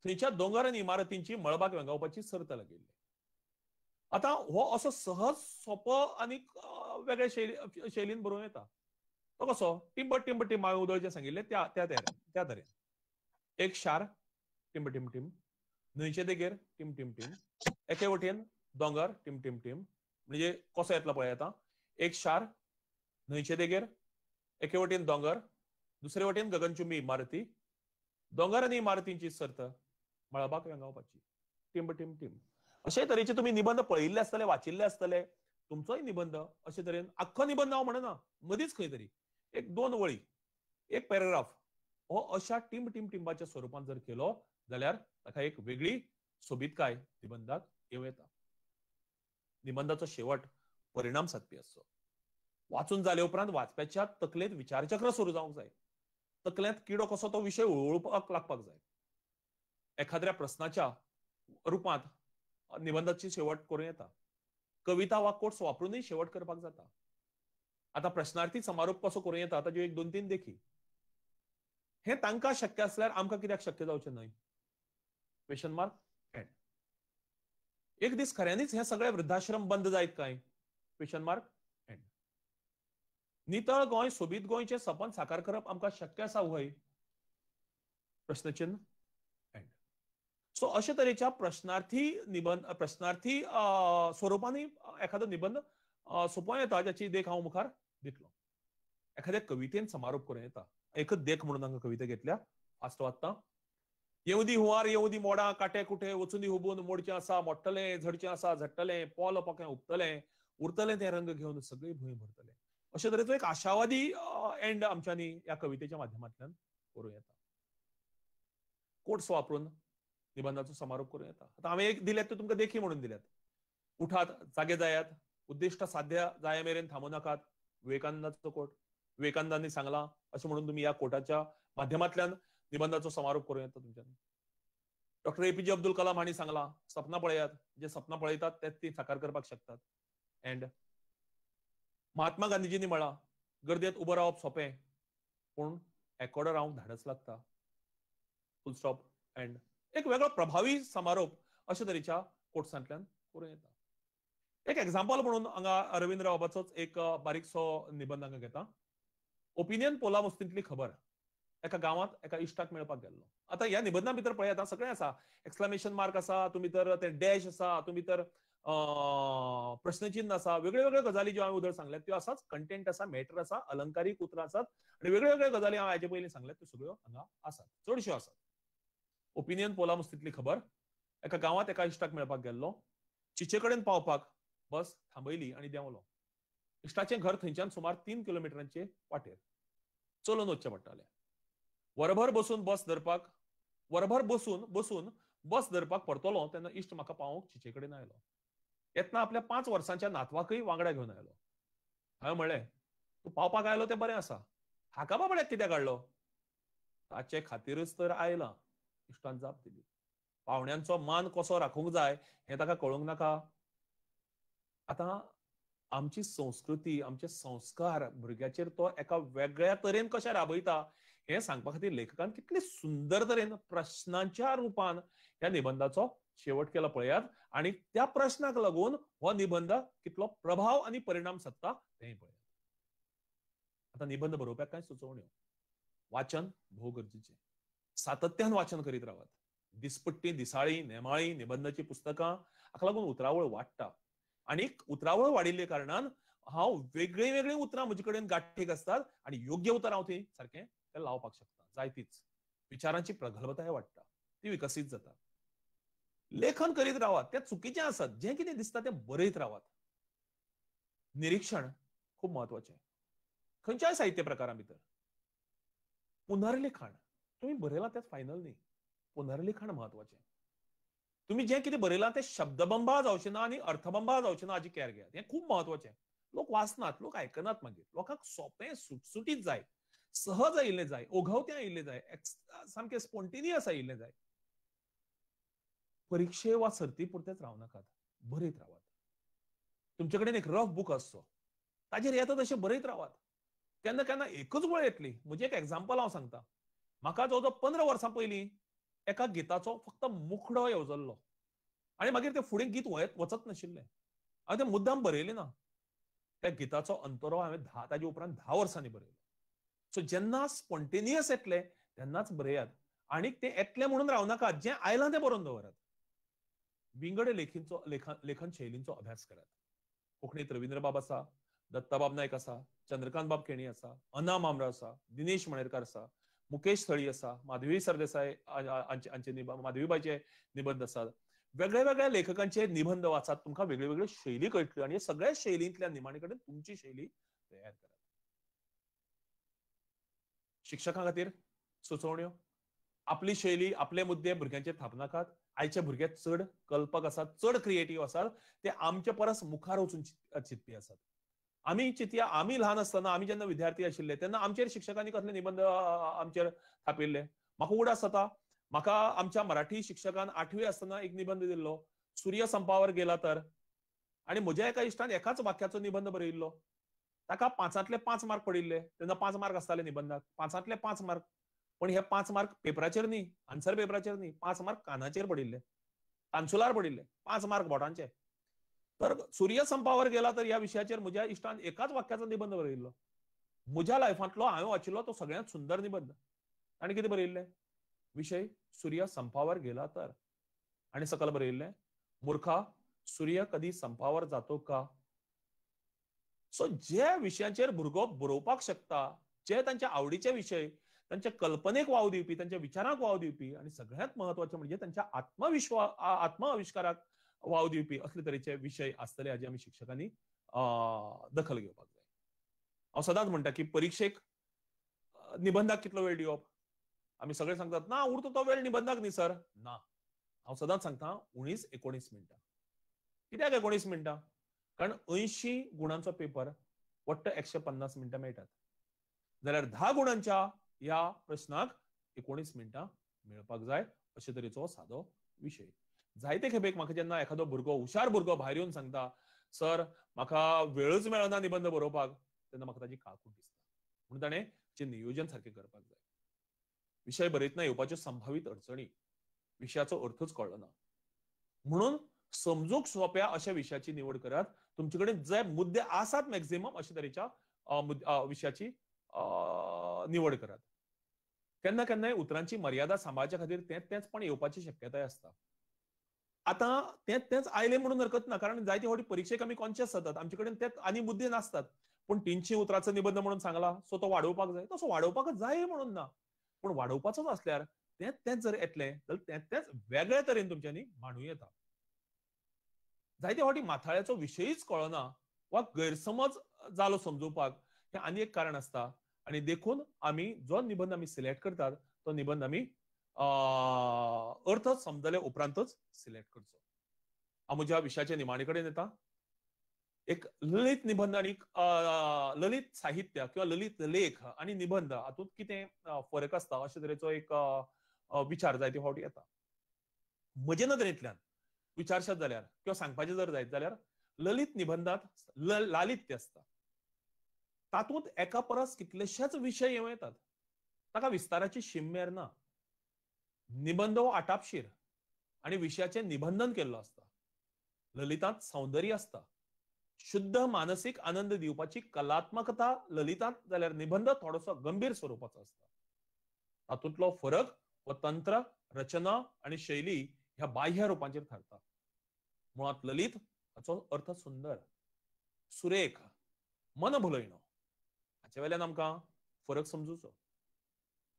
थंयच्या दोंगर आनी इमारतींची मळबाक वेंगावपाची सर्त लागिल्ली. आता हो असो सहज सोपो आनी वेगळ्या शैलीन बरोवं येता. तो कसो, टिंब टिंब टिंब हांवें उदळचें सांगिल्लें त्या तरेन. एक शार, टिंब टिंब टिंब, न्हंयचे देगेर टिंब टिंब टिंब, एके वटेन दोंगर टिंब टिंब टिंब. म्हणजे कसो येतलो पळय आतां. एक शार, न्हंयचे देगेर, एके वटेन दोंगर, दुसरे वटेन गगनचुंबी इमारती, दोंगर आनी इमारतींची सर्त मळबाक वेंगावपाची. टिंब टिंब टिंब. अशे तरेचे तुम्ही निबंध पळयिल्ले आसतले, वाचिल्ले आसतले. तुमचोय निबंध अशे तरेन आख्खो निबंध हांव म्हणना, मदींच खंय तरी एक 2 वळी, एक पॅराग्राफ हो अशा टिंबाच्या स्वरूपात जर केलो जाल्यार ताका एक वेगळी सोबीतकाय निबंधाक येवं येता. निबंधाचो शेवट परिणाम सादपी आसचो. वाचून जाले उपरांत वाचप्याच्या तकलेंत विचारचक्र सुरू जावंक जाय. तकलेंत किडो कसो तो विशय उळपाक लागपाक जाय. एखाद्या प्रश्नाच्या रुपांत निबंधाची शेवट करूं येता. कविता वा कोट्स वापरूनय शेवट करपाक जाता. आता प्रश्नार्थी समारोप कसो करूं येता ताच्यो एक 2-3 देखी. हे तांकां शक्य असल्यार आमकां कित्याक शक्य जावचें न्हय? Question mark end. एक दीस खऱ्यांनीच हे सगळे वृद्धाश्रम बंद जायत काय? Question mark end. नितळ गोंय, सोबीत गोंयचें सपन साकार करप आमकां शक्य आसा व्हय? प्रश्नचिन्ह एंड. सो अशे तरेच्या प्रश्नार्थी स्वरूपांनी एखादो निबंध सोंपो येता, ज्याची देख हांव मुखार दितलो. एखाद्या कवितेन समारोप करूं येता. एकच देख म्हणून हांगा कविता घेतल्या, फास्ट वाचता. येवदी हुंवार येवदी मोडा, काटे कुठे वचुनी हुबून, मोडचें आसा मोडटलें, झडचें आसा झडटलें, पोल पोकें उपतलें, उरतलें तें रंग घेवन सगळी भूंय भरतलें. अशे तरेचो एक आशावादी एंड आमच्यांनी ह्या कवितेच्या माध्यमांतल्यान करूं येता. कोट्स वापरून निबंधाचो समारोप करूं येता. आतां हांवें एक दिल्यात ते तुमकां देखी म्हणून दिल्यात. उठात, जागे जायात, उद्दिष्ट साध्य जाय मेरेन थांबू नाकात, विवेकानंदाचो कोट. विवेकानंदांनी सांगला अशें म्हणून तुम्ही या कोटाच्या माध्यमांतल्यान निबंधाचो समारोप करूं येता तुमच्यानी. डॉक्टर APJ अब्दुल कलाम हांणी सांगला, सपनां पळयात, जे सपनां पळयतात तेच ती साकार करपाक शकतात. एंड महात्मा गांधीजींनी म्हणला, गर्देंत उबो रावप सोंपें, पूण एकोडो रावंक धाडस लागता. फुल स्टॉप एंड. एक वेगळो प्रभावी समारोप अशे तरेच्या कोट्सांतल्यान करूं येता. एक एक्झाम्पल म्हणून हांगा रवींद्र बाबाचोच एक बारीकसो निबंध हांगा घेता. ओपिनियन पोला मस्तींतली खबर. एका गांवांत एका इश्टाक मेळपाक गेल्लो. आतां ह्या निबंधा भितर पळयात सगळें आसा. एक्सक्लेमेशन मार्क आसा, तुमी तर ते डॅश आसा, तुमी तर प्रश्नचिन्ह आसा, वेगळ्यो वेगळ्यो गजाली ज्यो हांवें उदर सांगल्यात त्यो आसाच. कंटेंट आसा, मॅटर आसा, अलंकारीक उतरां आसात आनी वेगळ्यो वेगळ्यो गजाली हांवें हाचे पयलीं सांगल्यात त्यो सगळ्यो हांगा आसात, चडश्यो आसात. ओपिनियन पोला मस्तींतली खबर. एका गांवांत एका इश्टाक मेळपाक गेल्लो. चिचे कडेन पावपाक बस थांबयली आनी देंवलो. इश्टाचें घर थंयच्यान सुमार 3 किलोमिटरांचे वाटेर. चलून वचचें पडटालें. वरभर बसून बस धरपाक परतलो तेन्ना इश्ट म्हाका पावोवंक चिचे कडेन आयलो. येतना आपल्या 5 वर्सांच्या नातवाकय वांगडा घेवन आयलो. हांवें म्हणलें, तूं पावपाक आयलो तें बरें आसा, हाका बाबड्याक कित्याक हाडलो? ताचे खातीरच तर आयलां, इश्टान जाप दिली. पावण्यांचो मान कसो राखूंक जाय हें ताका कळूंक नाका. आतां आमची संस्कृती, आमचे संस्कार भुरग्याचेर तो एका वेगळ्या तरेन कशे राबयता हें सांगपा खातीर लेखकान कितले सुंदर तरेन प्रश्नांच्या रुपान ह्या निबंधाचो शेवट केला पळयात. आनी त्या प्रश्नाक लागून हो निबंध कितलो प्रभाव आनी परिणाम सादता तेंय पळयात. आतां निबंध बरोवप्याक कांय सुचोवण्यो. वाचन भोव गरजेचें. सातत्यान वाचन करीत रावात. दिसपट्टी, दिसाळीं, नेमाळीं, निबंधाची पुस्तकां हाका लागून उतरावळ वाडटा. आनीक उतरावळ वाडिल्ले कारणान हांव वेगळी वेगळी उतरां म्हजे कडेन गाठीक आसतात आनी योग्य उतर हांव थंय सारकें तें लावपाक शकता. जाय तीच. विचारांची प्रगल्भताय वाडटा, ती विकसीत जाता. लेखन करीत रावात. तें चुकीचें आसत. जें कितें दिसता तें बरयत रावात. निरीक्षण खूब म्हत्वाचें. खंयच्याय साहित्य प्रकारां भितर. पुनर्लेखन. तुमी बरयलां तेंच फायनल न्ही. पुनर्लेखन म्हत्वाचें. तुम्ही जें कितें बरयलां तें शब्दबंबाळ जावचें ना आनी अर्थबंबाळ जावचें ना हाची कॅर घेयात. हें खूब म्हत्वाचें. लोक वाचनात, लोक आयकनात मागीर. लोकांक सोंपें सुटसुटीत जाय, सहज आयिल्लें जाय, ओघवतें आयिल्लें जाय, सामकें स्पॉन्टेनियस आयिल्लें जाय. परिक्षे वा सर्ती पुरतेच राव नाकात, बरयत रावात. तुमचे कडेन एक रफ बूक आसचो, ताजेर येता तशें बरयत रावात. केन्ना केन्ना एकच वेळ येतली. म्हजें एक एग्जांपल हांव सांगता. म्हाका जवळ 15 वर्सां पयलीं एका गिताचो फक्त मुखडो येवजल्लो आनी मागीर तें फुडें गीत वचत नाशिल्लें. हांवें तें मुद्दाम बरयलें ना. त्या गिताचो अंतरो हांवें ताजे उपरांत 10 वर्सांनी बरयलो. सो जेन्ना स्पॉन्टेनियस येतलें तेन्नाच बरयात. आनीक तें येतलें म्हणून रावनाकात. जें आयलां तें बरोवन दवरात. विंगड लेखन शैलींचो अभ्यास करात. कोंकणीत रवींद्र बाब आसा, दत्ताबाब नायक आसा, चंद्रकांत बाब केणी आसा, अना मामरा आसा, दिनेश मणेरकार आसा, मुकेश थळी आसा, माधवी सरदेसाय हांचे माधवीबाईचे निबंध आसात, वेगळ्या वेगळ्या लेखकांचे निबंध वाचात तुमकां वेगळी वेगळी शैली कळटली आणि सगळ्या शैलींतल्या निमाणे कडेन तुमची शैली तयार करात. शिक्षकां खातीर सुचोवण्यो, आपली शैली आपले मुद्दे भुरग्यांचेर थापनाकात. आयचे भुरगे चड कल्पक आसात, चड क्रिएटिव्ह आसात, ते आमचे परस मुखार वचून चिंतपी आसात. आमी चिंतया, आमी ल्हान आसतना आमी जेन्ना विद्यार्थी आशिल्ले तेन्ना आमचेर शिक्षकांनी कसले निबंध आमचेर थापिल्ले. म्हाका उगडास जाता, म्हाका आमच्या मराठी शिक्षकान 8वी आसतना एक निबंध दिल्लो, सूर्य संपावर गेला तर, आणि म्हज्या एका इश्टान एकाच वाक्याचो निबंध बरयिल्लो. ताका 5तले 5 मार्क पडिल्ले. तेन्ना 5 मार्क आसताले निबंधाक, 5तले 5 मार्क. पण हे 5 मार्क पेपराचेर न्ही, आन्सर पेपराचेर न्ही, 5 मार्क कानाचेर पडिल्ले, तांसुलार पडिल्ले, 5 मार्क बोटांचे. तर सूर्य संपावर गेला तर ह्या विशयाचेर म्हज्या इश्टान एकाच वाक्याचो निबंध बरयिल्लो. म्हज्या लायफांतलो हांवें वाचिल्लो तो सगळ्यांत सुंदर निबंध. आनी कितें बरयिल्लें? विशय सूर्य संपावर गेला तर, आणि सकल बरयिल्लें, मूर्खा सूर्य कधी संपावर जातो का? सो जे विशयांचेर भुरगो बरोवपाक शकता, जे तांच्या आवडीचे विशय, त्यांच्या कल्पनेक वाव दिवपी, त्यांच्या विचारांक वाव दिवपी, आणि सगळ्यात महत्वाचे म्हणजे त्यांच्या आत्म आविष्काराक वाव दिवपी असले तरेचे विषय आसतले हाजी आमी शिक्षकांनी दखल घेवपाक जाय. हांव सदांच म्हणटा की परीक्षेक निबंधाक कितलो वेळ दिवप? आमी सगळे सांगतात ना उरतो तो वेळ निबंधाक न्ही सर. ना, हांव सदांच सांगता 19-19 मिनिटां. कित्याक 19 मिनिटां? कारण 80 गुणांचो पेपर वट्ट 150 मिनिटां मेळटात. जाल्यार 10 गुणांच्या ह्या प्रश्नाक 19 मिनिटां मेळपाक जाय अशे तरेचो सादो विशय. जायते खेपेक म्हाका जेन्ना एखादो भुरगो, हुशार भुरगो भायर येवन सांगता, सर म्हाका वेळच मेळना निबंध बरोवपाक, तेन्ना म्हाका ताची काळकूट दिसता. म्हणून ताणें ताचें नियोजन सारकें करपाक जाय. विशय बरयतना येवपाच्यो संभावीत अडचणी, विशयाचो अर्थच कळ्ळो ना. म्हणून समजूंक सोप्या अशा विशयाची निवड करात. तुमचे कडेन जे मुद्दे आसात मॅक्झिमम अशा तरेच्या विशयाची निवड करात. केन्ना केन्नाय उतरांची मर्यादा सांबाळच्या खातीर तेच पण येवपाची शक्यताय आसता. आता तेच आयले म्हणून हरकत ना, कारण जायते फावटी परीक्षेक आमी कॉन्शियस जातात, आमचे कडेन तेच आनी मुद्दे नासतात. पण 300 उतराचो निबंध म्हणून सांगला सो तो वाडोवपाक जाय, तसो वाडोवपाकच जाय म्हणून ना. पण वाडोवपाचोच आसल्यार तेच जर येतले जाल्यार तेच वेगळ्या तरेन तुमच्यांनी मांडूं येता. जायते फावटी माथाळ्याचो विशयच कळना वा गैरसमज जालो समजूपाक हे आनी एक कारण आसता. आणि देखून आमी जो निबंध आमी सिलेक्ट करतात तो निबंध आमी अर्थ समजले उपरांतच सिलेक्ट करचो. हांव म्हज्या विशयाच्या निमाणे कडेन येता. एक ललित निबंध आणि ललित साहित्य किंवा ललित लेख आणि निबंध हातूंत कितें फरक आसता अशे तरेचो एक विचार जायते फावटी येता. म्हजे नदरेंतल्यान विचारशात जाल्यार किंवा सांगपाचें जर जायत जाल्यार ललित निबंधांत लालित्य आसता. तातूंत एका परस कितलेशेच विशय येतात. ताका विस्ताराची शिममेर ना. निबंध हो आटापशीर आणि विशयाचें निबंधन केल्लो आसता. ललितांत सौंदर्य आसता. शुद्ध मानसिक आनंद दिवपाची कलात्मकता ललितांत जाल्यार निबंध थोडोसो गंभीर स्वरूपाचो आसता. तातूंतलो फरक व तंत्र, रचना आणि शैली ह्या बाह्य रुपांचेर थारता. मुळात ललित हाचो अर्थ सुंदर, सुरेख, मन भुलयणो हाचे वेल्यान आमकां फरक समजुचो.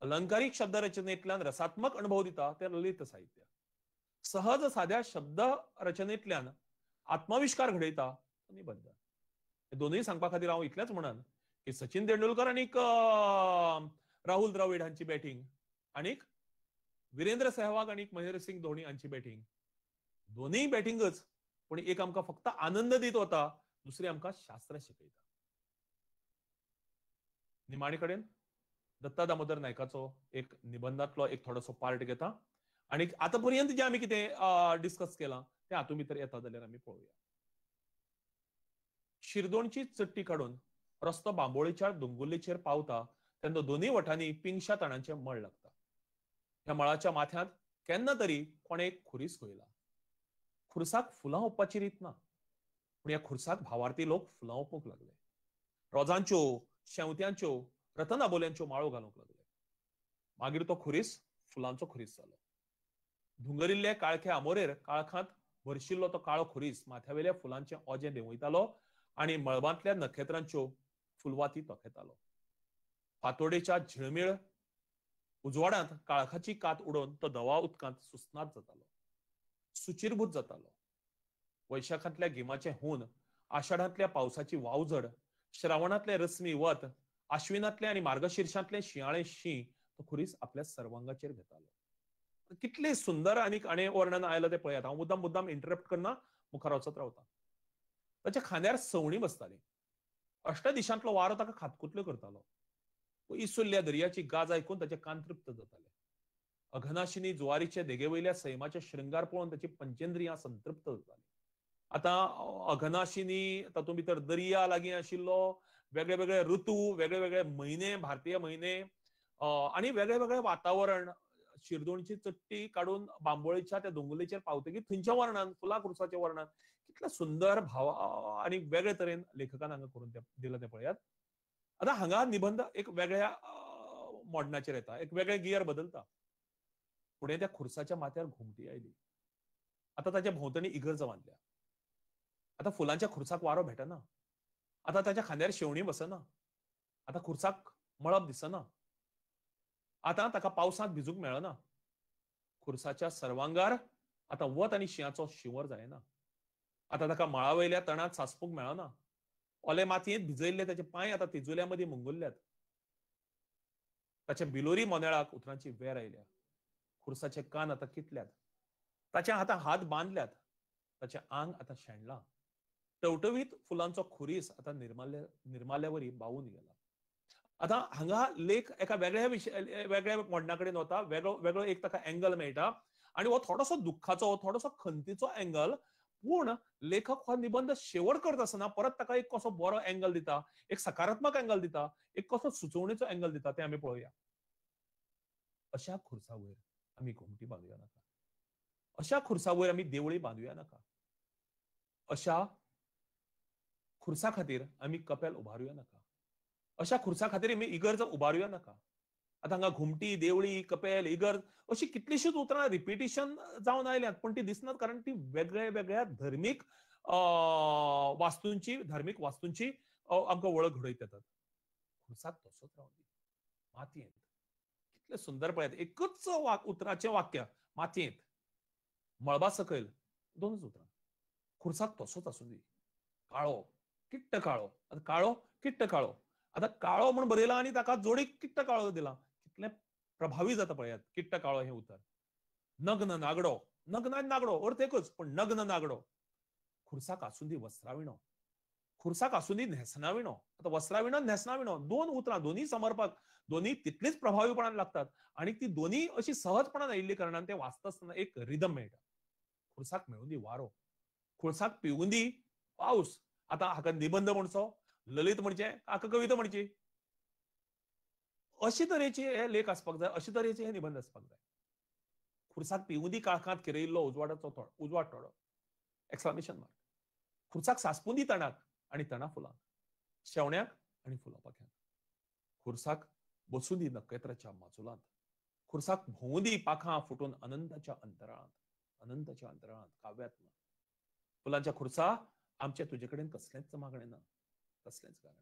अलंकारीक शब्द रचनेंतल्यान रसात्मक अनुभव दिता ते ललित साहित्य. सहज साध्या शब्द रचनेंतल्यान आत्मविष्कार घडयता निबंध. हे दोनूय सांगपा खातीर हांव इतलेंच म्हणन की सचिन तेंडुलकर आणि राहुल द्रविड हांची बॅटिंग आणि वीरेंद्र सेहवाग आणि महेंद्र सिंग धोनी हांची बॅटिंग, दोनूय बॅटिंगच, पण एक आमकां फक्त आनंद दित वता, दुसरी आमकां शास्त्र शिकयता. निमाणे कडेन दत्ता दामोदर नायकाचो एक निबंधांतलो एक थोडोसो पार्ट घेता आणि आतां पर्यंत जे आमी कितें डिस्कस केलां तें हातूंत भितर येता जाल्यार आमी पळोवया. शिरदोणची चट्टी काडून रस्तो बांबोळेच्या दोंगुल्लेचेर पावता तेन्ना दोनूय वटांनी पिंगशा तणांचे मळ लागता. ह्या मळाच्या माथ्यांत केन्ना तरी कोणे एक खुरीस खंयला. खुरसाक फुलां ओंपपाची रीत ना, पूण ह्या खुरसाक भावार्थी लोक फुलां ओंपूंक लागले. रोजांच्यो, शेवत्यांच्यो, रतनाबोल्यांच्यो माळो घालूंक लागले. मागीर तो खुरीस फुलांचो खुरीस जालो. धुंगरिल्ले काळखे आमोरेर काळखांत भरशिल्लो तो काळो खुरीस माथ्यावेल्या फुलांचे ओजें देंवयतालो आणि मळबांतल्या नखेत्रांच्यो फुलवाती तोखेतालो. फातोडेच्या सुचिरभूत जातालो. वैशाखातल्या गिमाचे हून, आषाढातल्या पावसाची वावझड, श्रावणातले रस्मी वत, आश्विनातले आणि मार्गशीर्षातले शियाळे शी तो खुरीस आपल्या सर्वांगाचेर घेतालो. कितले सुंदर आणि वर्णन आयलं ते पळयात. हांव मुद्दाम मुद्दाम इंटरप्ट करना, मुखार वचत रावता. ताच्या खांद्यार सवणी बसताली. अष्ट दिशांतलो वारो ताका खातकुतल्यो करतालो. इसुल्ल्या दर्याची गाज ऐकून ताचे कान तृप्त जाताले. अघनाशिनी जुवारीच्या देगेवयल्या सैमाचे शृंगार पळोवन ताची पंचेंद्रियां संतृप्त जाताली. आता अघनाशिनी तातूंत भितर दर्या लागीं आशिल्लो, वेगळे वेगळे ऋतू, वेगळे वेगळे म्हयने, भारतीय म्हयने, आणि वेगळे वेगळे वातावरण. शिरदोणची चट्टी काढून बांबोळेच्या त्या दोंगुल्लेचेर पावतकीर थंयचें वर्णन, फुला खुर्साचें वर्णन, कितलें सुंदर भाव आणि वेगळे तरेन लेखकान हांगा करून दिलं ते पळयात. आता हांगा निबंध एक वेगळ्या मोडनाचेर येता, एक वेगळे गियर बदलता. फुडें त्या खुर्साच्या माथ्यार घुमटी आयली. आता ताच्या भोंवतणी इगर्ज बांदल्या. आता फुलांच्या खुर्साक वारो भेटना. आता ताच्या खांद्यार शेवणी बसना. आता खुर्साक मळब दिसना. आता ताका पावसांत भिजूंक मेळना. खुर्साच्या सर्वांगार आता वत आनी शिंयाचो शिंवर जायना. आता ताका मळावयल्या तणात सासपूंक मेळना. ओले मातयेंत भिजयल्ले ताचे पांय आता तिजुल्या मदीं मुंगुल्ल्यात. ताच्या बिलोरी मोनेळाक उतरांची वेर आयल्या. खुर्साचे कान आता कितल्यात. ताचे आता हात बांदल्यात. ताचे आंग आता शेणला. टवटवीत फुलांचो खुरीस आता निर्माल्यावरी बावून गेला. आता हांगा लेख एका वेगळ्या मोडनाकडेन वता. वेगळो एक ताका एंगल मेळटा आणि हो थोडोसो दुख्खाचो, थोडोसो खंतीचो एंगल. पूण लेखक हो निबंध शेवट करता आसतना परत ताका एक कसो बरो एंगल दिता, एक सकारात्मक एंगल दिता, एक कसो सुचोवणेचो एंगल दिता, ते आमी पळोवया. अशा खुर्सावयर आमी घुमटी बांदुया नाका. अशा खुर्सावयर आमी देवळी बांदुया नाका. अशा खुर्सा खातीर आमी कपेल उबारुया नाका. अशा खुर्सा खातीर आमी इगर्ज उबारुया नाका. आता हांगा घुमटी, देवळी, कपेल, इगर्ज अशी कितलीशीच उतरां रिपिटेशन जावन आयल्यात, पण ती दिसनात, कारण ती वेगळ्या धार्मीक वास्तूंची आमकां वळख घडयत येतात. खुर्साक तसोच रावून दी. मातयेंत कितले सुंदर पळयात. एकच उतराचें वाक्य. मातयेंत, मळबा सकयल, दोनच उतरां. खुर्साक तसोच आसूं दी. काळो, किट्ट काळो. आता काळो, किट्ट काळो. आता काळो म्हणून बरयला आणि ताका जोडीक किट्ट काळो दिला. कितले प्रभावी जाता पळयात किट्ट काळो हे उतर. नग्न नागडो. नग्न नागडो अर्थ एकच, पण नग्न नागडो. खुर्साक आसूं दी वस्त्राविणो. खुर्साक आसूं दी न्हेसनाविणो. आता वस्त्राविणो, न्हेसनाविणो दोन उतरां, दोन्ही समर्पक, दोन्ही तितलीच प्रभावीपणान लागतात आणि ती दोन्ही अशी सहजपणान आयिल्ली कारणान ते वाचता आसतना एक रिदम मेळटा. खुर्साक मेळून दी वारो. खुर्साक पिवून दी पावस. आता हाका निबंध म्हणचो, ललित म्हणचे, हाका कविता म्हणची. अशी तरेचे हे लेख आसपाक जाय, अशे तरेचे हे निबंध आसपाक जाय. खुर्साक पिवून दी काळखांत किरयिल्लो उजवाड थोडो. Exclamation mark. खुर्साक सासपून दी तणाक आणि तणा फुलांक, शेवण्याक आणि फुला पाख्यांक. खुर्साक बसून दी नखेत्राच्या माचुलांत. खुर्साक भोवून दी पाखां फुटून अनंताच्या अंतराळांत काव्यात्म. फुलांच्या खुर्सा आमच्या तुजे कडेन कसलेंच मागणें ना, कसलेंच कारण.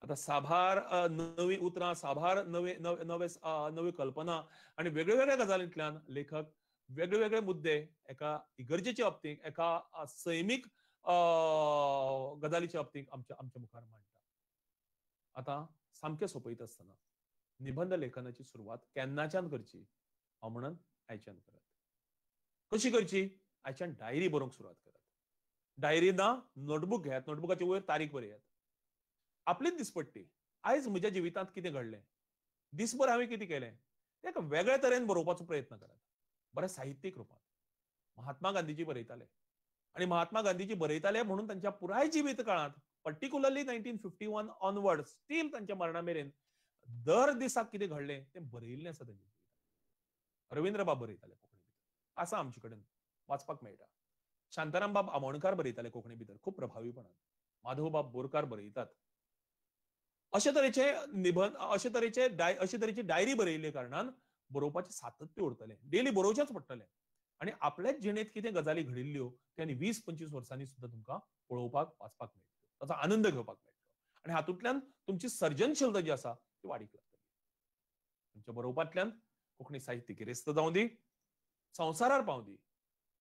आता साभार नवी उतरां, साभार नवी कल्पना आणि वेगळ्या गजालींतल्यान लेखक वेगळे मुद्दे एका इगर्जेच्या बाबतींत, एका सैमीक गजालीच्या बाबतींत आमच्या मुखार मांडटा. आता सामकें सोंपयता आसतना निबंध लेखनाची सुरवात केन्नाच्यान करची हांव म्हणन आयच्यान करात. कशी करची? आयच्यान डायरी बरोवंक सुरवात करात. डायरी ना नोटबुक घेयात, नोटबुकाच्या वयर तारीख बरयात. आपलीच दिसपट्टी, आयज म्हज्या जिवितांत कितें घडलें, दिसभर हांवें कितें केलें, तें एका वेगळ्या तरेन बरोवपाचो प्रयत्न करात. बरें साहित्यीक रुपांत. महात्मा गांधीजी बरयताले आणि महात्मा गांधीजी बरयताले म्हणून तांच्या पुराय जिवीत काळांत, पर्टिक्युलरली 1951 ऑनवर्ड, स्टील तांच्या मरणा मेरेन दर दिसाक कितें घडलें तें बरयिल्लें आसा तांच्या जिवितांत. रवींद्र बाब बरयताले कोंकणी भितर, आसा आमचे कडेन वाचपाक मेळटा. शांताराम बाब आमोणकार बरयताले कोंकणी भितर खूब प्रभावीपणान. माधव बाब बोरकार बरयतात. अशे तरेचे निबंध, अशे तरेची डायरी बरयिल्ले कारणान बरोवपाचें सातत्य उरतलें. डेली बरोवचेंच पडटलें आणि आपल्याच जिणेंत कितें गजाली घडिल्ल्यो त्या 20-25 वर्सांनी सुद्दां तुमकां पळोवपाक वाचपाक मेळटल्यो, ताचो आनंद घेवपाक मेळटलो आणि हातूंतल्यान तुमची सर्जनशीलता जी आसा ती वाडीक लागतली. तुमच्या बरोवपांतल्यान कोंकणी साहित्य गिरेस्त जावं दी, संवसारार पावं दी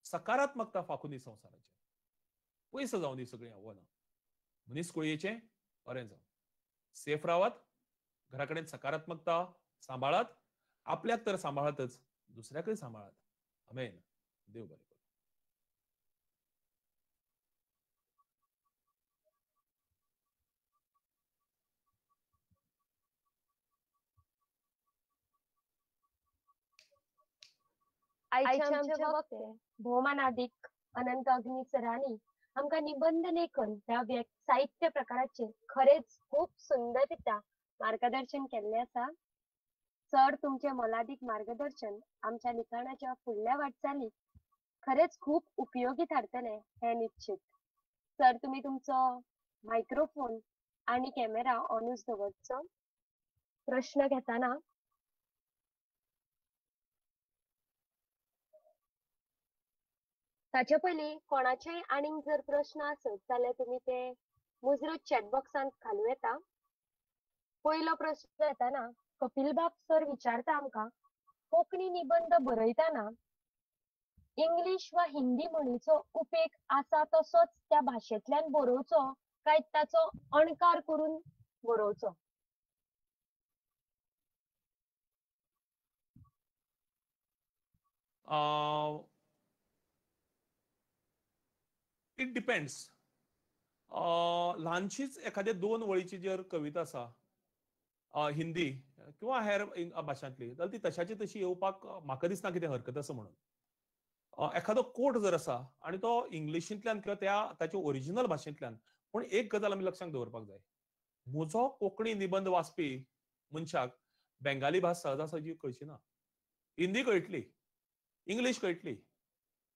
सकारात्मकता फाकून दी संवसाराचे पयस जावन दी सगळीं आव्हानां मनीस कुळयेचें बरें जावं सेफ रावात घरा कडेन सकारात्मकता सांबाळात आपल्याक तर सांबाळातच दुसऱ्याकय सांबाळात आमेन देव बरें करूं आयचे आमचे वक्ते भौमानादिक अनंत अग्नी सरांनी आमकां निबंध लेखन ह्या साहित्य प्रकाराचेर खरेंच खूब सुंदररित्या मार्गदर्शन केल्लें आसा सर तुमचे मोलादीक मार्गदर्शन आमच्या लिखाणाच्या फुडल्या वाटचालीक खरेंच खूब उपयोगी थारतलें हें निश्चित सर तुमी तुमचो मायक्रोफोन आनी कॅमेरा ऑनूच दवरचो प्रश्न घेताना ताचे पयलीं कोणाचेय आनीक जर प्रश्न आसत जाल्यार तुमी ते मुजरत चॅट बॉक्सांत घालूं येता पयलो प्रश्न येताना कपिल बाब सर विचारता आमकां कोंकणी निबंध बरयताना इंग्लीश वा हिंदी म्हणीचो उपेग आसा तसोच त्या भाशेंतल्यान बरोवचो काय ताचो अणकार करून बरोवचो इट डिपेंड्स ल्हानशीच एखाद्या 2 वळीची जर कविता आसा हिंदी किंवा हेर भाशांतली जाल्यार ती तशाची तशी येवपाक म्हाका दिसना कितें हरकत आसा म्हणून एखादो कोट जर आसा आनी तो इंग्लिशींतल्यान किंवा ताच्या ओरिजिनल भाशेंतल्यान पूण एक गजाल आमी लक्षांत दवरपाक जाय म्हजो कोंकणी निबंध वाचपी मनशाक बेंगाली भास सहजासहजी कळची ना हिंदी कळटली इंग्लीश कळटली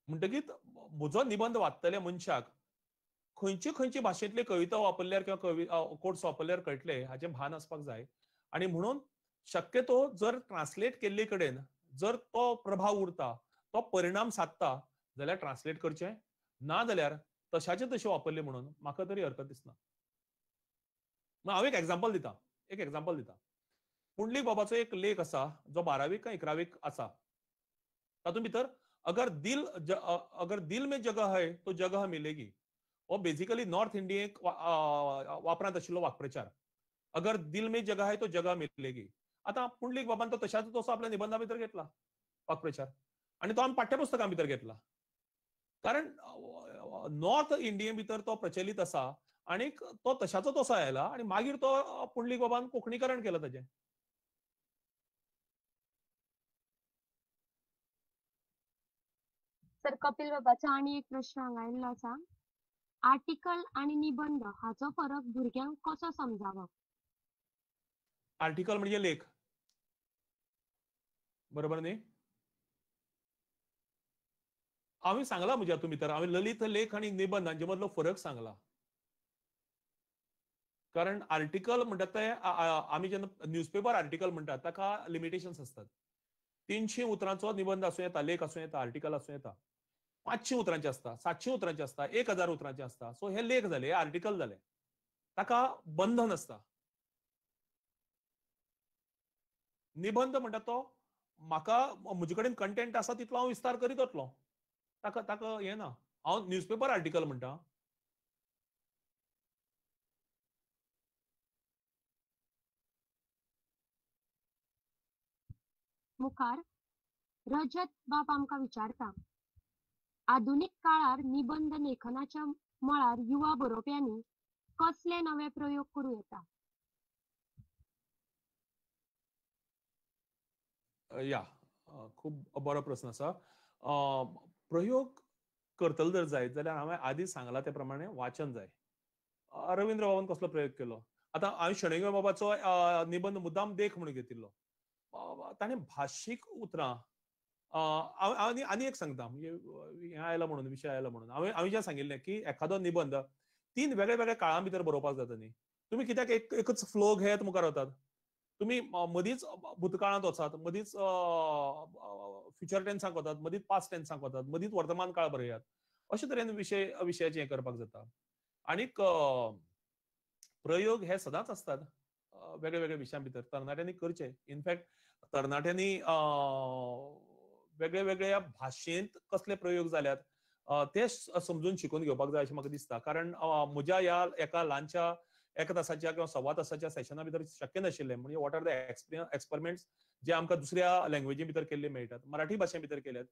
म्हणटकीत म्हजो निबंध वाचतल्या मनशाक खंयची भाशेंतली कविता वापरल्यार किंवा कोट्स वापरल्यार कळटले हाचें भान आसपाक जाय आनी म्हणून शक्यतो जर ट्रान्सलेट केल्ले कडेन जर तो प्रभाव उरता तो परिणाम सादता जाल्यार ट्रान्सलेट करचें ना जाल्यार तशाचे तशें वापरले म्हणून म्हाका तरी हरकत दिसना हांव एक एग्जांपल दिता पुंडलीक बाबाचो एक लेख आसा जो 12वीक काय 11वीक आसा तातूंत भितर अगर दिल में जगह है तो जगह मिलेगी हो बेसिकली नॉर्थ इंडियेक वापरांत आशिल्लो वाक्प्रचार अगर दिल में जगह है तो जगह मिलेगी आतां पुंडलीक बाबान तो तशाचो तसो आपल्या निबंधा भितर घेतला वाक्प्रचार आनी तो आमी पाठ्यपुस्तकां भितर घेतला कारण नॉर्थ इंडिये भितर तो प्रचलीत आसा आनी तो तशाचो तसो आयला आनी मागीर तो पुंडलीक बाबान कोंकणीकरण केलं ताचें सर कपिल बाबाचो आनी एक प्रश्न हांगा आयिल्लो आसा आर्टिकल आणि निबंध हाचो फरक भुरग्यांक कसो समजावप आर्टिकल म्हणजे लेख बरोबर न्ही हांवें सांगला म्हज्या हातूंत भितर हांवें ललीत लेख आनी निबंध हांचे मदलो फरक सांगला कारण आर्टिकल म्हणटात ते आमी जेन्ना न्यूजपेपर आर्टिकल म्हणटात ताका लिमिटेशन्स असतात 300 उतरांचो निबंध आसूं येता लेख आसूं येता आर्टिकल आसूं येता 500 उतरांचे असता 700 उतरांचे असता 1000 उतरांचे असता सो हे लेख जाले आर्टिकल जाले ताका बंधन असता निबंध म्हणटा तो म्हाका म्हजे कडेन कंटेंट आसा तितलो हांव विस्तार करीत वतलो ताका ताका हें ना हांव न्यूजपेपर आर्टिकल म्हणटा मुखार रजत बाब आमकां विचारता आधुनिक काळार निबंध लेखनाच्या मळार युवा बरोवप्यांनी कसले नवे प्रयोग करूं येता या खूब बरो प्रश्न आसा प्रयोग करतलो जर जायत जाल्यार हांवें आदींच सांगला त्या प्रमाणे वाचन जाय रवींद्र बाबान कसलो प्रयोग केलो आतां हांवें शेणैगे बाबाचो निबंध मुद्दाम देख म्हणून घेतिल्लो ताणें भाशीक उतरां आनी एक सांगता म्हणजे हें आयला म्हणून विशय आयला म्हणून हांवें जें सांगिल्लें की एखादो निबंध 3 वेगळ्या वेगळ्या काळां भितर बरोवपाक जाता न्ही तुमी कित्याक एकच फ्लो घेत मुखार वतात तुम्ही मदींच भूतकाळांत वचात मदींच फ्युचर टेन्साक वतात मदींच पास्ट टेन्साक वतात मदींच वर्तमान काळ बरयात अशे तरेन विशयाचें हें करपाक जाता आनीक प्रयोग हे सदांच असतात वेगळ्या वेगळ्या विशयां भितर तरणाट्यांनी करचे इनफॅक्ट तरणाट्यांनी वेगळे वेगळ्या भाशेंत कसले प्रयोग जाल्यात ते समजून शिकून घेवपाक जाय अशें म्हाका दिसता. कारण म्हज्या ह्या एका ल्हानच्या 1 तासाच्या किंवा सव्वा तासाच्या सेशना भितर शक्य नाशिल्लें. म्हणजे वॉट आर द एक्सपेरिमेंट्स जे आमकां दुसऱ्या लँग्वेजी भितर केल्ले मेळटात. मराठी भाशे भितर केल्यात,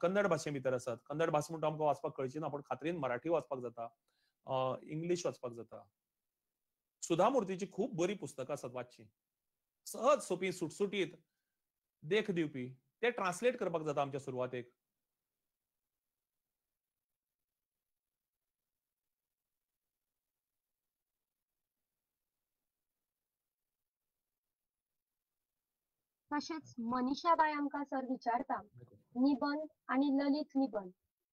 कन्नड भाशे भितर आसात. कन्नड भास म्हणटा आमकां वाचपाक कळची ना, पण खात्रीन मराठी वाचपाक जाता, इंग्लीश वाचपाक जाता. सुधा मूर्तीची खूब बरी पुस्तकां आसात वाचची. सहज सोपी सुटसुटीत देख दिवपी. ते ट्रान्सलेट करपाक जाता आमच्या सुरवातेक. तशेंच मनीषाबाई आमकां सर विचारता, निबंध आणि ललित निबंध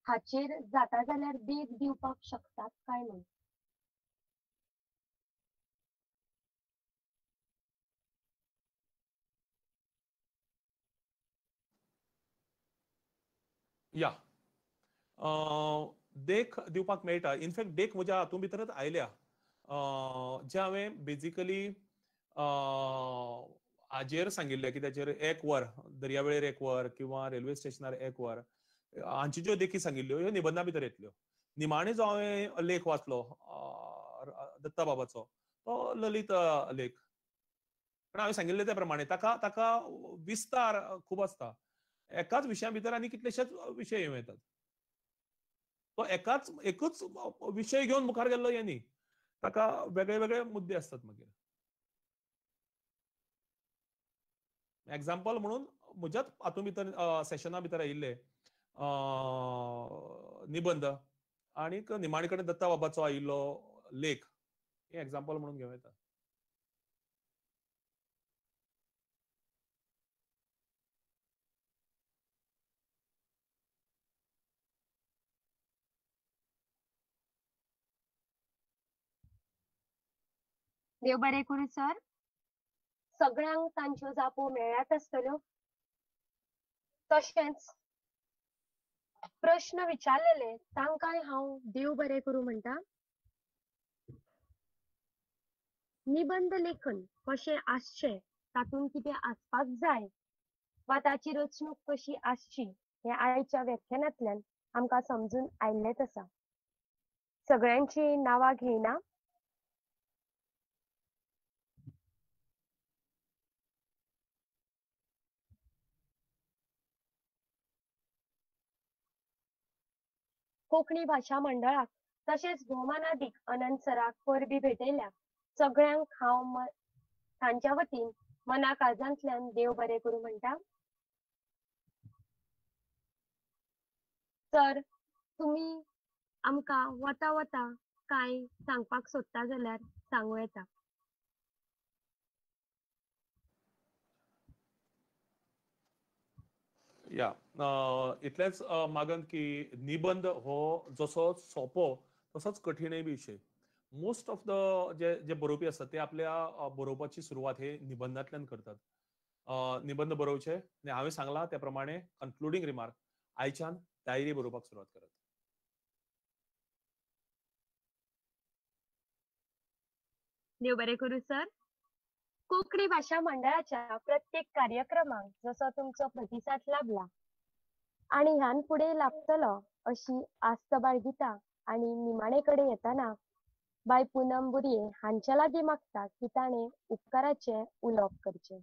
हाचेर जाता जाल्यार देख दिवपाक शकतात काय म्हूण. या देख दिवपाक मेळटा. इनफॅक्ट देख म्हज्या हातूंत भितरच आयल्या. जे हांवें बेजिकली हाजेर सांगिल्लें की ताचेर 1 वर, दर्यावेळेर 1 वर किंवा रेल्वे स्टेशनार 1 वर, हांची ज्यो देखी सांगिल्ल्यो ह्यो निबंधा भितर येतल्यो. निमाणे जो हांवें लेख वाचलो दत्ता बाबाचो, तो ललीत लेख. पण हांवें सांगिल्लें त्या प्रमाणे ताका ताका विस्तार खूब आसता. एकाच विशया भितर आनी कितलेशेच विशय येवं येतात. तो एकूच विशय घेवन मुखार गेल्लो हें न्ही. ताका वेगळे वेगळे मुद्दे आसतात मागीर. एग्जाम्पल म्हणून म्हज्याच हातूंत भितर सेशना भितर आयिल्ले निबंध आनीक निमाणे कडेन दत्ता बाबाचो आयिल्लो लेख, हे एग्जाम्पल म्हणून घेवं येता. देव बरें करूं सर. सगळ्यांक तांच्यो जापो मेळ्ळ्यात आसतल्यो. तशेंच प्रश्न विचारलेले तांकांय हांव देव बरें करूं म्हणटा. निबंध लेखन कशें आसचें, तातूंत कितें आसपाक जाय वा ताची रचणूक कशी आसची हें आयच्या व्याख्यानांतल्यान आमकां समजून आयिल्लेंच आसा. सगळ्यांची नांवां घेयना. कोंकणी भाशा मंडळाक तशेंच भोवमानादीक अनंत सराक परबी भेटयल्या सगळ्यांक हांव तांच्या वतीन मना काळजांतल्यान देव बरें करूं म्हणटा. सर, तुमी आमकां वता वता कांय सांगपाक सोदता जाल्यार सांगूं येता. या इतलेंच मागन की निबंध हो जसो सोंपो तसोच कठीणय बी विशय. मोस्ट ऑफ द जे बरोवपी आसतात ते आपल्या बरोवपाची सुरवात हे निबंधांतल्यान करतात. निबंध बरोवचे आनी हांवें सांगलां त्या प्रमाणे कन्क्लुडिंग रिमार्क आयच्यान डायरी बरोवपाक सुरवात करात. देव बरें करूं सर. कोंकणी भाशा मंडळाच्या प्रत्येक कार्यक्रमाक जसो तुमचो प्रतिसाद लाभला आनी ह्यान फुडें लाभतलो अशी आस्त बाळगिता आनी निमाणे कडेन येतना बाय पूनम बुरये हांच्या लागीं मागता की ताणें उपकाराचें उलोवप करचें.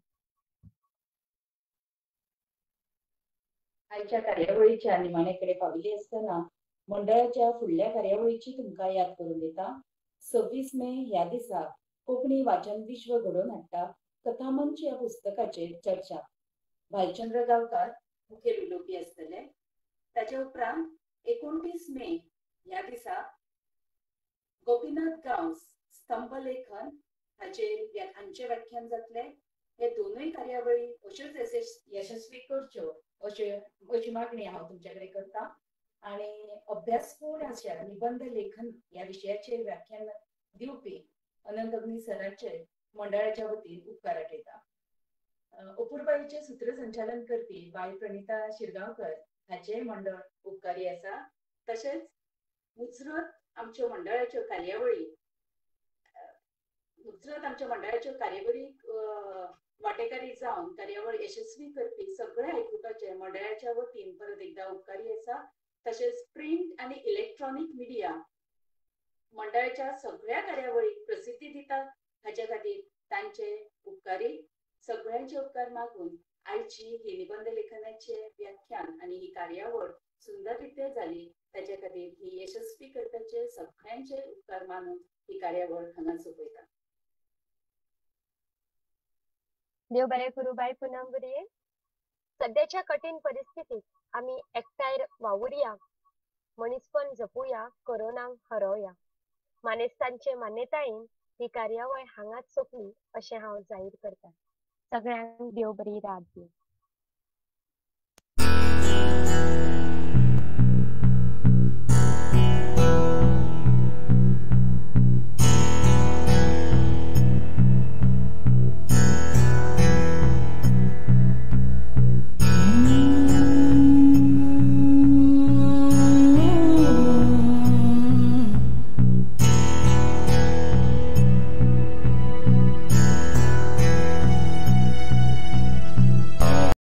आयच्या कार्यावळीच्या निमाणेकडे पाविल्ली आसतना मंडळाच्या फुडल्या कार्यावळीची तुमकां याद करून दिता. 26 मे ह्या दिसा कोंकणी वाचन विश्व घडोवन हाडटा कथामंच ह्या पुस्तकाचेर चर्चा. भालचंद्र गांवकार मुखेल उलोवपी आसतले. ताचे उपरांत 29 मे ह्या दिसा गोपीनाथ गांवस स्तंभ लेखन हांचे व्याख्यान जातले. हे दोनूय कार्यावळी अश्योच यशस्वी करच्यो अशी मागणी हांव तुमचे कडेन करता. आनी अभ्यासपूर्ण अशा निबंध लेखन ह्या विशयाचेर व्याख्यान दिवपी अनंत अग्नी सरांचे मंडळाच्या वतीन उपकार आठयता. अपूर्बाईचे सूत्रसंचालन करपी बाय प्रणिता शिरगांवकर हाचे मंडळ उपकारी आसा. तशेंच मुजरत आमच्या मंडळाच्यो कार्यावळीक वाटेकारी जावन कार्यावळ यशस्वी करपी सगळे आयकुपाचे मंडळाच्या वतीन परत एकदा उपकारी आसा. तशेंच प्रिंट आणि इलेक्ट्रॉनिक मिडिया मंडळाच्या सगळ्या कार्यावळीक प्रसिद्धी दितात. हाचे खातीर तांचे उपकारी सगळ्यांचे उपकार मागून आयची ही निबंध लेखनाचे व्याख्यान आणि ही कार्यावळ सुंदररित्या जाली ताचे खातीर ही यशस्वी करपाचे सगळ्यांचे उपकार मानून ही कार्यावळ हांगा सोंपयता. देव बरें करूं बाय पुनमबुरये. सध्याच्या कठीण परिस्थितीत आम्ही एकठांय वावुरया, मनीसपण जपूया, कोरोनाक हरोवया. मानेस्तांचे मान्यतायेन ही कार्यावळ हांगाच सोंपली अशें हांव जाहीर करतां. सगळ्यांक देव बरी रात दी.